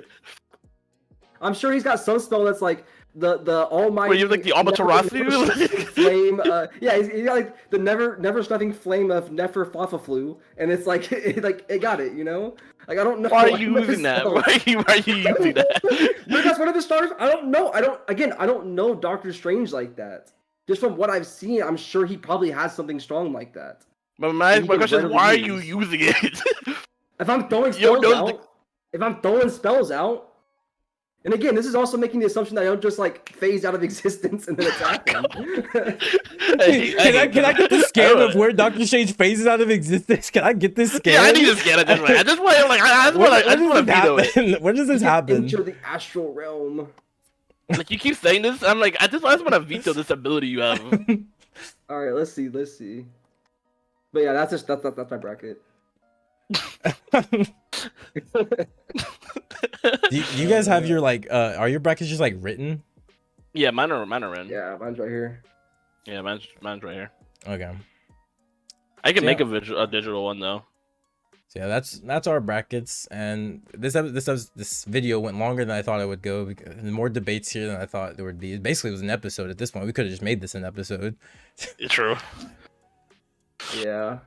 I'm sure he's got some spell that's like the almighty. Where you have like the Amaterasu? Flame. Yeah, he's got like the never stopping flame of Neferfafaflu, and it's like it got it. You know, like I don't know. Why are you using that? Why are you using that? Maybe that's one of the stars. I don't know. I don't know Doctor Strange like that. Just from what I've seen, I'm sure he probably has something strong like that. But my question is, why are you using it? If I'm throwing spells out, if I'm throwing spells out. And again, this is also making the assumption that I don't just like phase out of existence and then attack them. Can I get the scan of where Doctor Strange phases out of existence? Can I get this scan? Yeah, I need to scan it this way. I just want to veto it. Where does this happen? Enter the astral realm. Like, you keep saying this, I'm like, I just want to veto this ability you have. All right, let's see. But yeah, that's my bracket. Do you guys have your like are your brackets just like written? Yeah, mine are in. Yeah, mine's right here. Yeah, mine's right here. Okay. I can make a digital one though. So yeah, that's our brackets, and this video went longer than I thought it would go. Because more debates here than I thought there would be. Basically, it was an episode at this point. We could have just made this an episode. It's true. Yeah.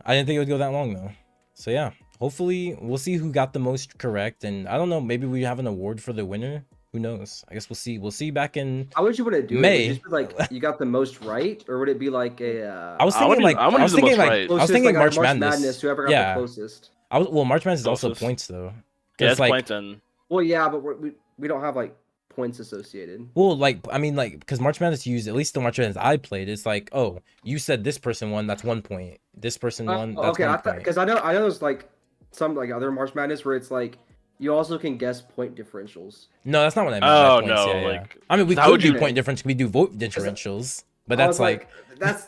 I didn't think it would go that long though. So yeah, hopefully we'll see who got the most correct, and I don't know, maybe we have an award for the winner. Who knows? I guess we'll see. We'll see back in How would you want to do May. it? Would it just be like you got the most right, or would it be like a? I was thinking I was thinking March Madness. Whoever got the closest. Well, March Madness is also points though. Yeah, it's like, points and. Well, yeah, but we don't have like points associated. Well, like I mean, like because March Madness used, at least the March Madness I played, it's like, oh, you said this person won, that's 1 point. This person won, that's okay, 1 point. Because I know there's like some like other March Madness where it's like you also can guess point differentials. No, that's not what I meant. Oh points. no, yeah, like I mean we how could do point difference. We do vote differentials, but that's like that's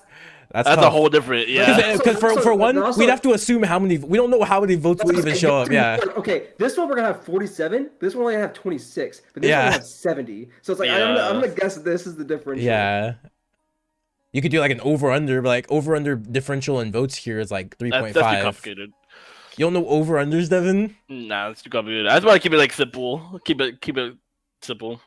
a whole different Because for one, also, we'd have to assume how many. We don't know how many votes will even show up. Yeah. Okay, this one we're gonna have 47. This one we're gonna have 26. But this one we have 70. So it's like I'm gonna guess this is the differential. Yeah. You could do like an over under, but like over under differential in votes here is like 3.5. That's too complicated. You don't know over unders, Devin? Nah, that's too complicated. I just want to keep it like simple. Keep it simple.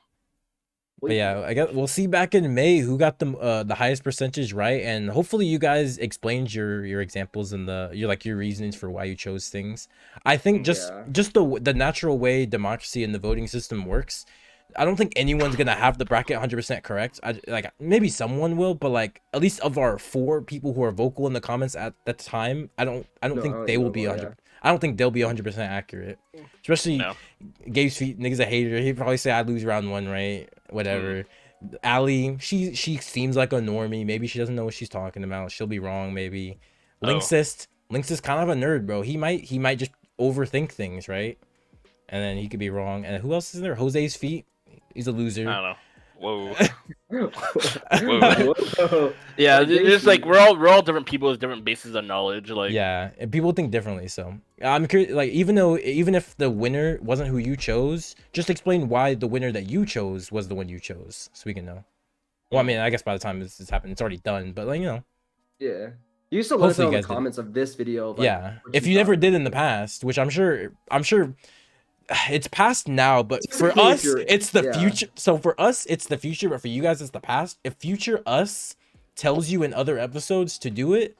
But yeah, I guess we'll see back in May who got the highest percentage right, and hopefully you guys explained your examples and your reasonings for why you chose things. I think just the natural way democracy and the voting system works, I don't think anyone's gonna have the bracket 100% correct. Like maybe someone will, but like at least of our 4 people who are vocal in the comments at that time, I don't think they will be 100. I don't think they'll be 100% accurate. Especially Gabe's feet, nigga's a hater. He'd probably say I'd lose round 1, right? Whatever. Allie, she seems like a normie. Maybe she doesn't know what she's talking about. She'll be wrong, maybe. Linksist kind of a nerd, bro. He might just overthink things, right? And then he could be wrong. And who else is there? Jose's feet. He's a loser. I don't know. Whoa. Whoa. Yeah, it's like we're all different people with different bases of knowledge. Like yeah, and people think differently. So I'm curious. Like even if the winner wasn't who you chose, just explain why the winner that you chose was the one you chose, so we can know. Well, I mean, I guess by the time this happened, it's already done. But like yeah. You used to let us know in the comments of this video. Like, yeah, if you never did in the past, which I'm sure it's past now, but It's for the us, future. it's the Yeah. future. So for us, it's the future, but for you guys, it's the past. If future us tells you in other episodes to do it,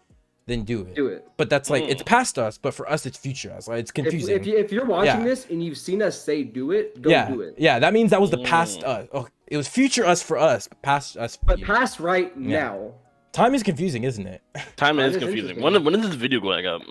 then do it. Do it. But that's like it's past us, but for us, it's future us. Like it's confusing. If you're watching Yeah. this and you've seen us say do it, go yeah, do it. yeah, that means that was the past us. Oh, it was future us for us, but past us for But you. past right now. Time is confusing, isn't it? Time is is confusing. interesting. When is this video going up?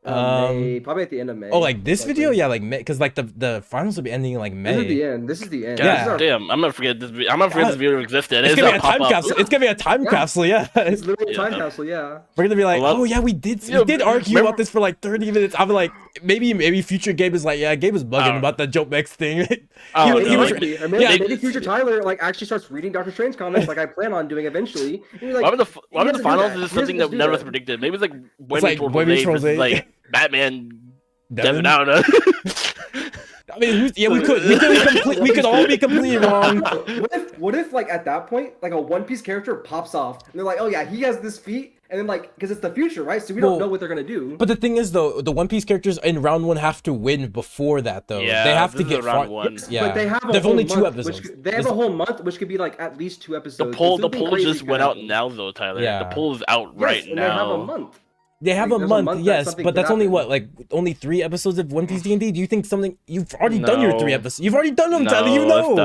May, probably at the end of May. Oh, like this likely. video, yeah, like May, because like the finals will be ending in like May. This is the end. This is the end. God Yeah. This is our- damn, I'm gonna forget this. I'm gonna forget this video existed. It's It's gonna be a gonna time pop up. capsule. It's gonna be a time Yeah. capsule. Yeah. It's literally a time Yeah. capsule. Yeah. We're gonna be like, Well, oh yeah, we did yeah, argue remember- about this for like 30 minutes. I'm like, maybe future Gabe is like, yeah, Gabe was bugging Oh. about the Jowp X thing. Oh, was- no, he was- like, Maybe, or maybe, yeah. maybe future Tyler like actually starts reading Doctor Strange comics like I plan on doing eventually. And he's like, why would the he doesn't do finals that. is He something doesn't that do none of us that. predicted? Maybe it's like like Women Boy Meets Rose, versus like Batman. Devin? Devin, I don't know. I mean, yeah, we could all be completely wrong. What if like at that point like a One Piece character pops off and they're like, oh yeah, he has this feat, and then like because it's the future, right? So we don't Well, know what they're gonna do. But the thing is, though, the One Piece characters in round one have to win before that, though. Yeah, they have to this is get round far. one. Yeah, But they have a there's whole only 2 month, episodes. They have a whole month, which could be like at least 2 episodes. The poll It's something crazy just could went out happen. now though, Tyler. Yeah. The poll is out Yes, right and now. They have a month. They have a There's month, that yes, something but could that's only happen. what, like only 3 episodes of One Piece D&D. Do you think something? You've already done your 3 No. episodes. You've already done them, Tyler. No, You it's know. not.